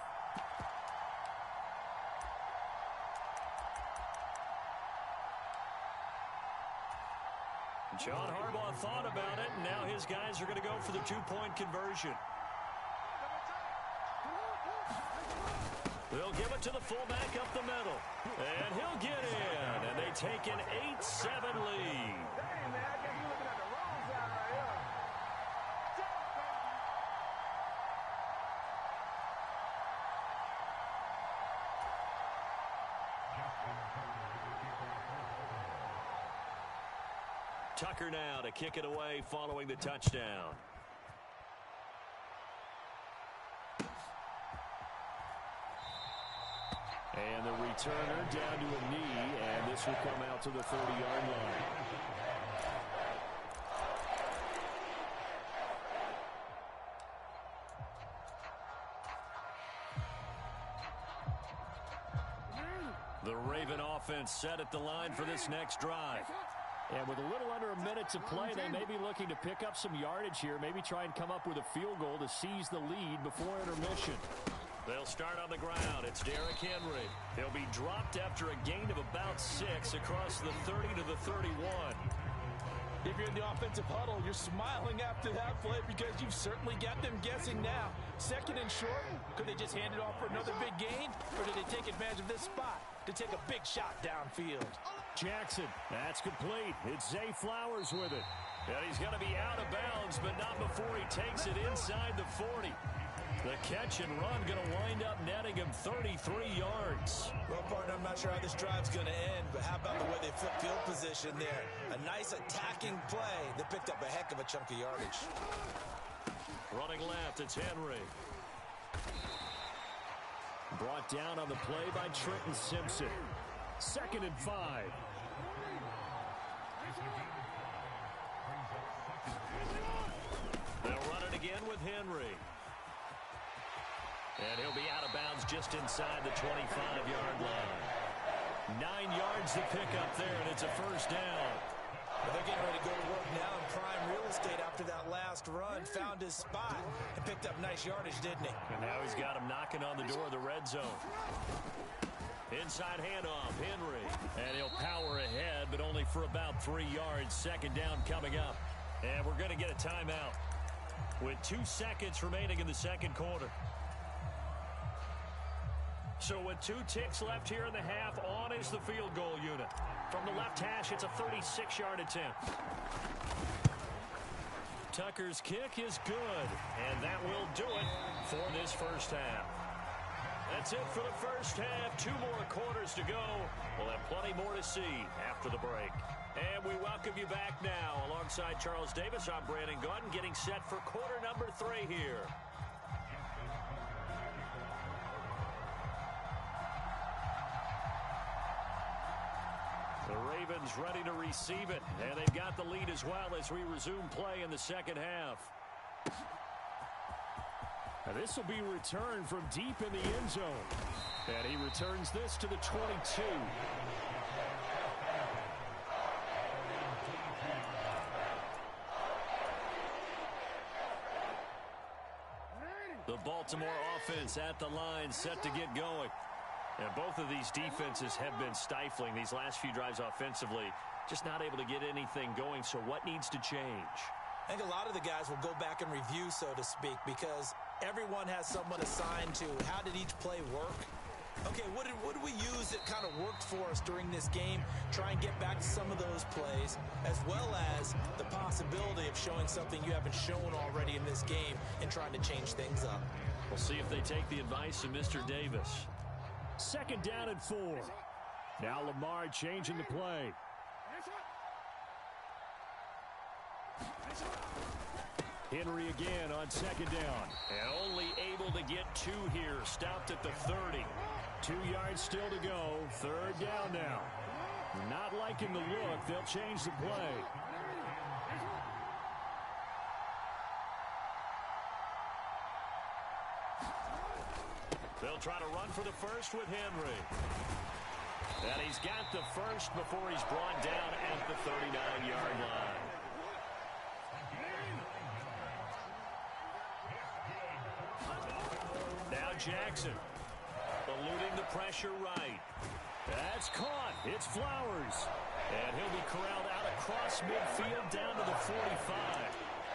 John Harbaugh thought about it, and now his guys are going to go for the 2-point conversion. They'll give it to the fullback up the middle, and he'll get in, and they take an 8-7 lead. Tucker now to kick it away following the touchdown. And the returner down to a knee, and this will come out to the 30-yard line. The Raven offense set at the line for this next drive. And with a little under a minute to play, they may be looking to pick up some yardage here, maybe try and come up with a field goal to seize the lead before intermission. They'll start on the ground. It's Derrick Henry. He'll be dropped after a gain of about 6 across the 30 to the 31. If you're in the offensive huddle, you're smiling after that play because you've certainly got them guessing now. 2nd and short, could they just hand it off for another big gain? Or did they take advantage of this spot to take a big shot downfield? Jackson, that's complete. It's Zay Flowers with it. And he's going to be out of bounds, but not before he takes it inside the 40. The catch and run going to wind up netting him 33 yards. Well, partner, I'm not sure how this drive's going to end, but how about the way they flip field position there? A nice attacking play that picked up a heck of a chunk of yardage. Running left, it's Henry. Brought down on the play by Trenton Simpson. 2nd and 5. They'll run it again with Henry. And he'll be out of bounds just inside the 25-yard line. 9 yards to pick up there, and it's a 1st down. Well, they're getting ready to go to work now in prime real estate after that last run. Found his spot and picked up nice yardage, didn't he? And now he's got him knocking on the door of the red zone. Inside handoff, Henry. And he'll power ahead, but only for about 3 yards. 2nd down coming up. And we're going to get a timeout with 2 seconds remaining in the 2nd quarter. So with 2 ticks left here in the half, on is the field goal unit. From the left hash, it's a 36-yard attempt. Tucker's kick is good, and that will do it for this first half. That's it for the first half. 2 more quarters to go. We'll have plenty more to see after the break. And we welcome you back now. Alongside Charles Davis, I'm Brandon Gaudin, getting set for quarter number 3 here. The Ravens ready to receive it, and they've got the lead as well as we resume play in the second half. Now this will be returned from deep in the end zone. And he returns this to the 22. The Baltimore offense at the line, set to get going. And both of these defenses have been stifling these last few drives offensively. Just not able to get anything going, so what needs to change? I think a lot of the guys will go back and review, so to speak, because everyone has someone assigned to how did each play work. Okay, what did we use that kind of worked for us during this game? Try and get back to some of those plays, as well as the possibility of showing something you haven't shown already in this game and trying to change things up. We'll see if they take the advice of Mr. Davis. 2nd down and 4. Now Lamar changing the play. Henry again on 2nd down. And only able to get 2 here. Stopped at the 30. 2 yards still to go. 3rd down now. Not liking the look. They'll change the play. They'll try to run for the first with Henry. And he's got the first before he's brought down at the 39-yard line. Now Jackson, eluding the pressure right. That's caught. It's Flowers. And he'll be corralled out across midfield down to the 45.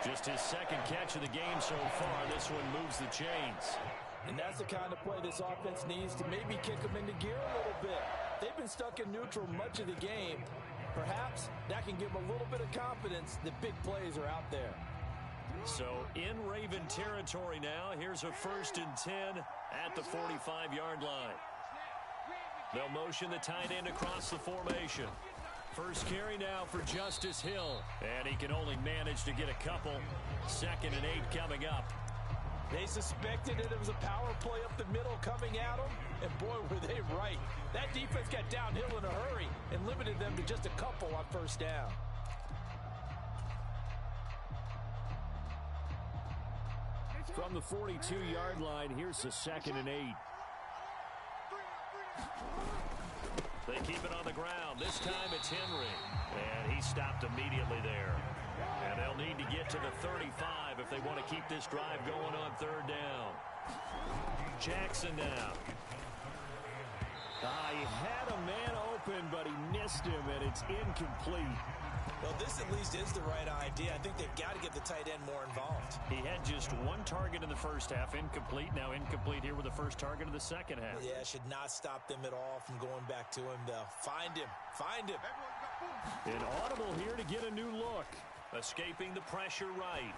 Just his 2nd catch of the game so far. This one moves the chains. And that's the kind of play this offense needs to maybe kick them into gear a little bit. They've been stuck in neutral much of the game. Perhaps that can give them a little bit of confidence that big plays are out there. So in Raven territory now, here's a 1st and 10 at the 45-yard line. They'll motion the tight end across the formation. First carry now for Justice Hill. And he can only manage to get a couple. 2nd and 8 coming up. They suspected it was a power play up the middle coming at them, and boy, were they right. That defense got downhill in a hurry and limited them to just a couple on 1st down. From the 42-yard line, here's the 2nd and 8. They keep it on the ground. This time it's Henry. And he stopped immediately there. And they'll need to get to the 35 if they want to keep this drive going on 3rd down. Jackson now. He had a man open, but he missed him, and it's incomplete. Well, this at least is the right idea. I think they've got to get the tight end more involved. He had just 1 target in the first half, incomplete. Now incomplete here with the first target of the second half. Yeah, should not stop them at all from going back to him, though. Find him. Find him. Inaudible here to get a new look. Escaping the pressure right.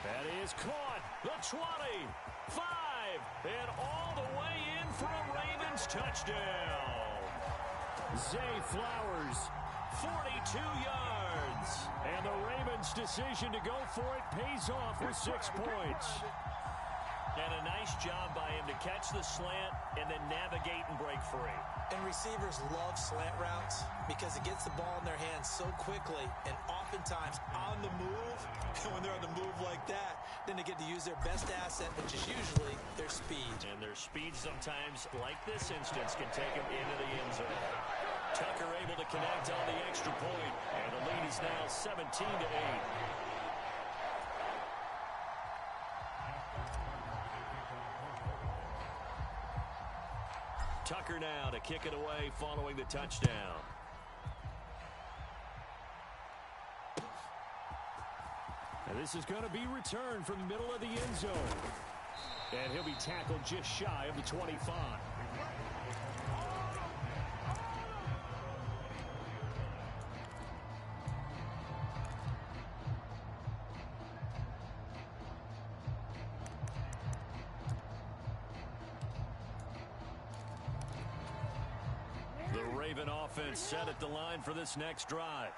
That is caught. The 20. 5. And all the way in for a Ravens touchdown. Zay Flowers. 42 yards. And the Ravens' decision to go for it pays off with 6 points. And a nice job by him to catch the slant and then navigate and break free. And receivers love slant routes because it gets the ball in their hands so quickly and oftentimes on the move. And when they're on the move like that, then they get to use their best asset, which is usually their speed. And their speed sometimes, like this instance, can take them into the end zone. Tucker able to connect on the extra point. And the lead is now 17-8. Tucker now to kick it away following the touchdown. And this is going to be returned from the middle of the end zone. And he'll be tackled just shy of the 25. Offense set at the line for this next drive.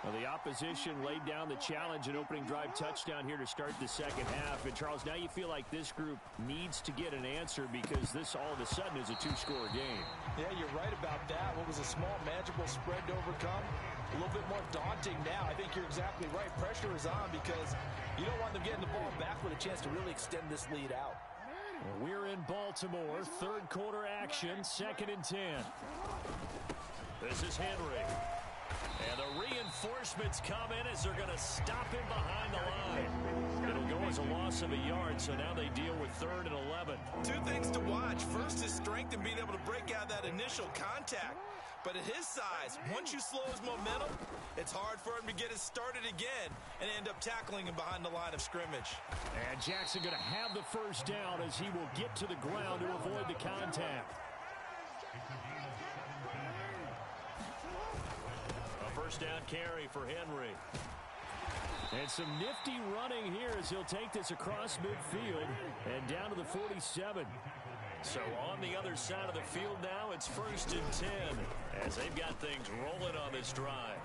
Well, the opposition laid down the challenge and opening drive touchdown here to start the second half. And, Charles, now you feel like this group needs to get an answer because this all of a sudden is a two-score game. Yeah, you're right about that. What was a small magical spread to overcome? A little bit more daunting now. I think you're exactly right. Pressure is on because you don't want them getting the ball back with a chance to really extend this lead out. We're in Baltimore. Third quarter action. 2nd and 10. This is Henry. And the reinforcements come in as they're going to stop him behind the line. It'll go as a loss of a yard, so now they deal with 3rd and 11. Two things to watch. First, his strength and being able to break out that initial contact. But at his size, once you slow his momentum, it's hard for him to get it started again and end up tackling him behind the line of scrimmage. And Jackson going to have the first down as he will get to the ground to avoid the contact. First down carry for Henry. And some nifty running here as he'll take this across midfield and down to the 47. So on the other side of the field now, it's 1st and 10 as they've got things rolling on this drive.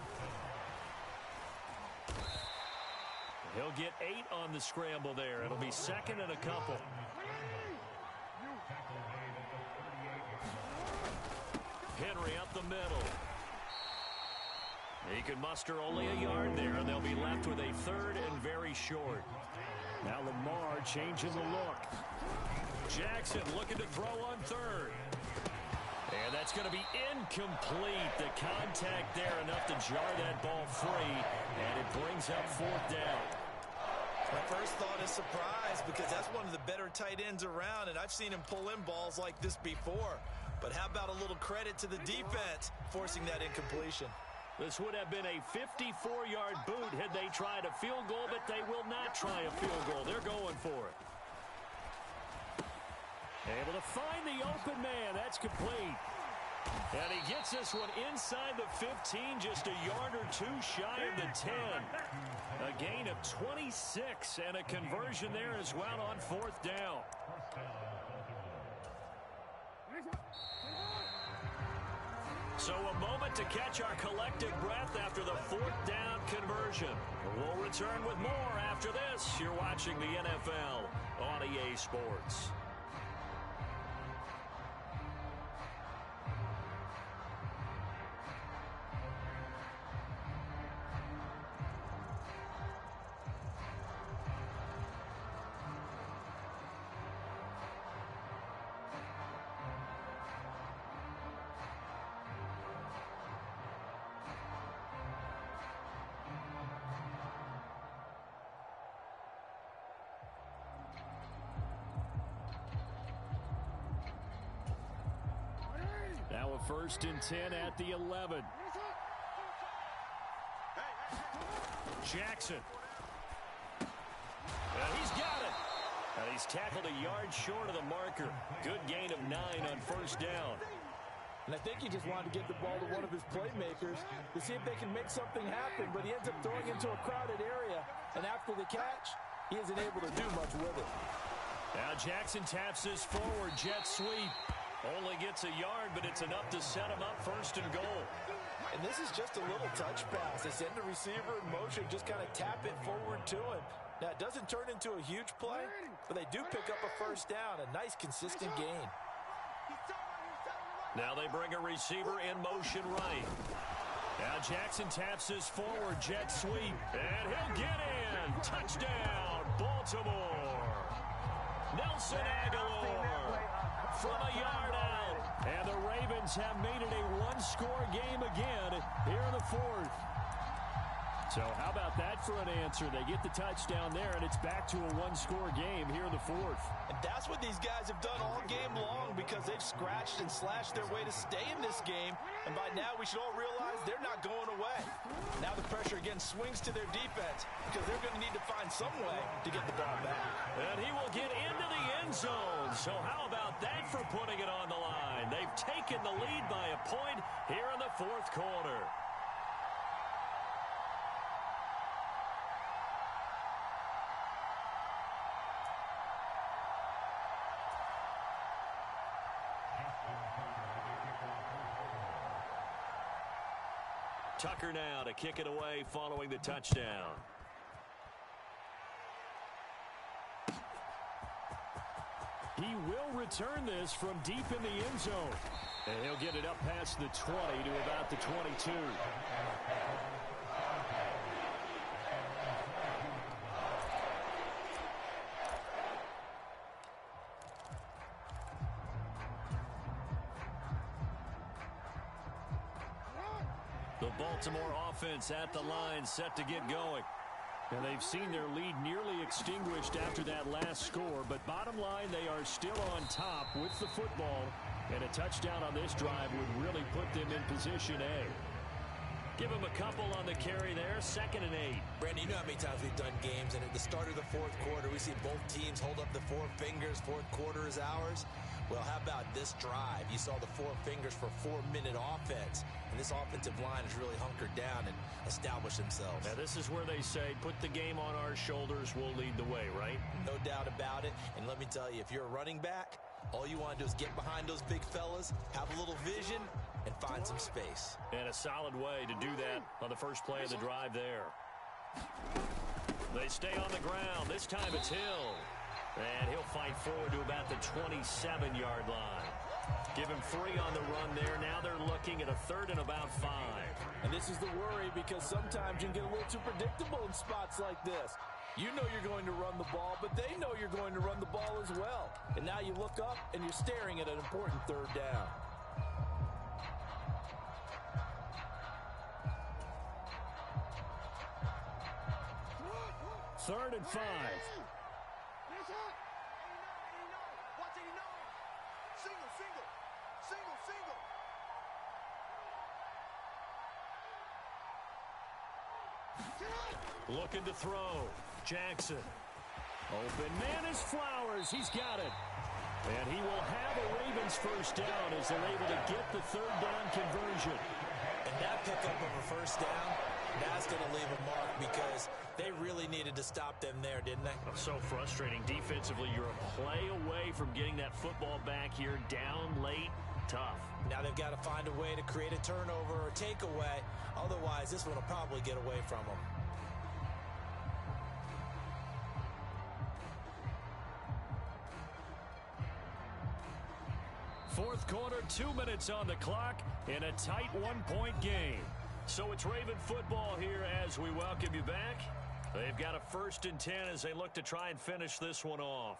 He'll get 8 on the scramble there. It'll be 2nd and a couple. Henry up the middle. He can muster only a yard there, and they'll be left with a 3rd and very short. Now Lamar changing the look. Jackson looking to throw on 3rd. And that's going to be incomplete. The contact there enough to jar that ball free, and it brings up 4th down. My first thought is surprise because that's one of the better tight ends around, and I've seen him pull in balls like this before. But how about a little credit to the defense forcing that incompletion? This would have been a 54-yard boot had they tried a field goal, but they will not try a field goal. They're going for it. Able to find the open man. That's complete. And he gets this one inside the 15, just a yard or two shy of the 10. A gain of 26 and a conversion there as well on 4th down. So a moment to catch our collective breath after the 4th down conversion. We'll return with more after this. You're watching the NFL on EA Sports. Now a 1st and 10 at the 11. Jackson. And he's got it. And he's tackled a yard short of the marker. Good gain of 9 on 1st down. And I think he just wanted to get the ball to one of his playmakers to see if they can make something happen, but he ends up throwing into a crowded area. And after the catch, he isn't able to do much with it. Now Jackson taps this forward jet sweep. Only gets a yard, but it's enough to set him up 1st and goal. And this is just a little touch pass. They send the receiver in motion, just kind of tap it forward to him. Now, it doesn't turn into a huge play, but they do pick up a 1st down, a nice, consistent gain. Now they bring a receiver in motion right. Now Jackson taps his forward jet sweep, and he'll get in. Touchdown, Baltimore. Nelson Aguilar from a yard out. And the Ravens have made it a one-score game again here in the 4th. So how about that for an answer? They get the touchdown there, and it's back to a one-score game here in the 4th. And that's what these guys have done all game long because they've scratched and slashed their way to stay in this game. And by now, we should all realize they're not going away. Now the pressure again swings to their defense because they're going to need to find some way to get the ball back. And he will get into the end zone. So how about that for putting it on the line? They've taken the lead by a point here in the fourth quarter. Tucker now to kick it away following the touchdown. He will return this from deep in the end zone. And he'll get it up past the 20 to about the 22. The Baltimore offense at the line, set to get going. And they've seen their lead nearly extinguished after that last score. But bottom line, they are still on top with the football. And a touchdown on this drive would really put them in position A. Give him a couple on the carry there, 2nd and 8. Brandon, you know how many times we've done games, and at the start of the fourth quarter, we see both teams hold up the four fingers, fourth quarter is ours. Well, how about this drive? You saw the four fingers for 4-minute offense, and this offensive line has really hunkered down and established themselves. Now, this is where they say, put the game on our shoulders, we'll lead the way, right? No doubt about it, and let me tell you, if you're a running back, all you want to do is get behind those big fellas, have a little vision, and find some space. And a solid way to do that on the first play of the drive there. They stay on the ground. This time it's Hill. And he'll fight forward to about the 27-yard line. Give him 3 on the run there. Now they're looking at a 3rd and about 5. And this is the worry, because sometimes you can get a little too predictable in spots like this. You know you're going to run the ball, but they know you're going to run the ball as well. And now you look up and you're staring at an important 3rd down. Third and 5. Looking to throw. Jackson. Open man is Flowers. He's got it. And he will have a Ravens first down as they're able to get the 3rd down conversion. And that pickup of a first down, that's going to leave a mark, because they really needed to stop them there, didn't they? So frustrating. Defensively, you're a play away from getting that football back here, down late. Tough. Now they've got to find a way to create a turnover or takeaway. Otherwise, this one will probably get away from them. Fourth quarter, 2 minutes on the clock in a tight 1-point game. So it's Raven football here as we welcome you back. They've got a 1st and 10 as they look to try and finish this one off.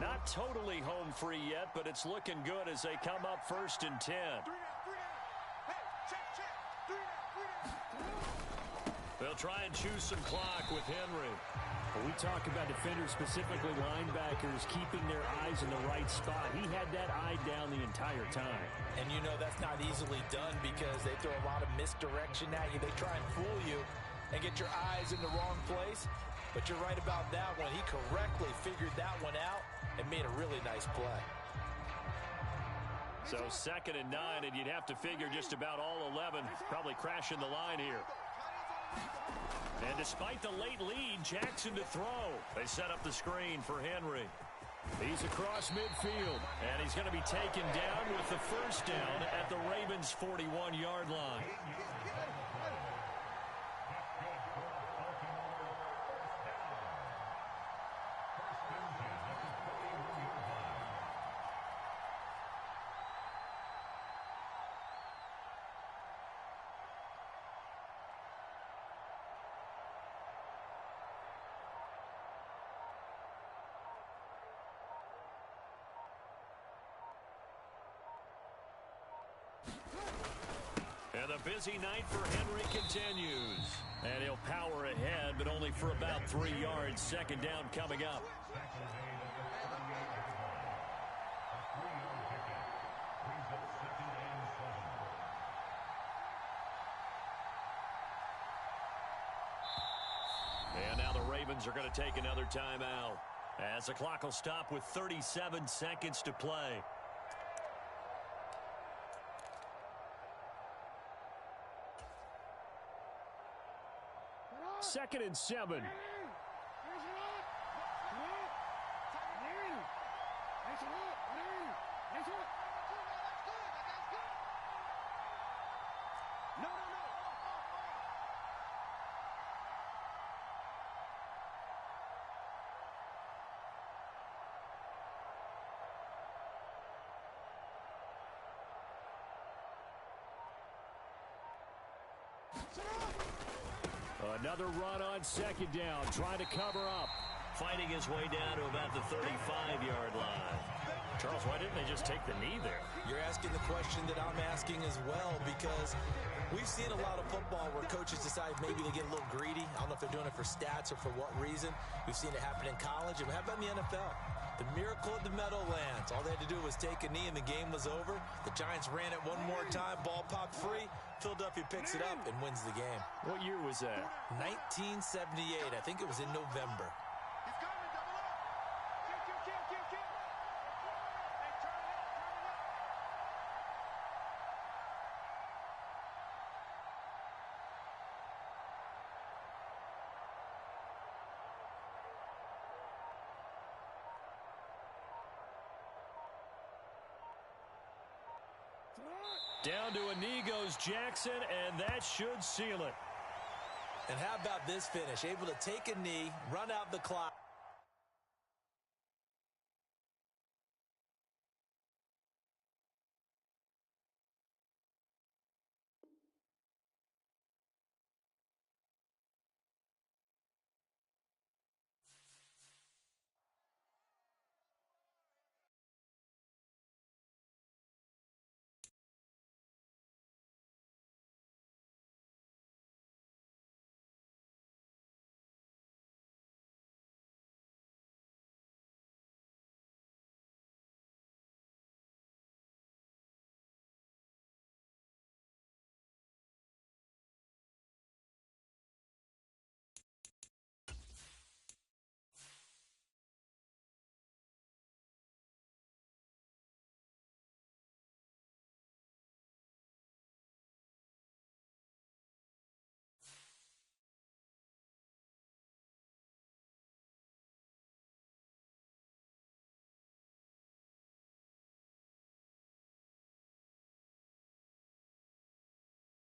Not totally home free yet, but it's looking good as they come up 1st and 10. They'll try and choose some clock with Henry. When we talk about defenders, specifically linebackers, keeping their eyes in the right spot, he had that eye down the entire time. And you know that's not easily done, because they throw a lot of misdirection at you. They try and fool you and get your eyes in the wrong place. But you're right about that one. He correctly figured that one out and made a really nice play. So 2nd and 9, and you'd have to figure just about all 11 probably crashing the line here. And despite the late lead, Jackson to throw. They set up the screen for Henry. He's across midfield. And he's going to be taken down with the first down at the Ravens' 41-yard line. And the busy night for Henry continues. And he'll power ahead, but only for about 3 yards. 2nd down coming up. Ravens are going to take another timeout, as the clock will stop with 37 seconds to play. Second and 7. Another run on second down, trying to cover up. Fighting his way down to about the 35-yard line. Charles, why didn't they just take the knee there? You're asking the question that I'm asking as well, because we've seen a lot of football where coaches decide maybe they get a little greedy. I don't know if they're doing it for stats or for what reason. We've seen it happen in college. And how about in the NFL? The miracle of the Meadowlands. All they had to do was take a knee and the game was over. The Giants ran it one more time. Ball popped free. Philadelphia picks it up and wins the game. What year was that? 1978. I think it was in November. Down to a knee goes Jackson, and that should seal it. And how about this finish? Able to take a knee, run out the clock.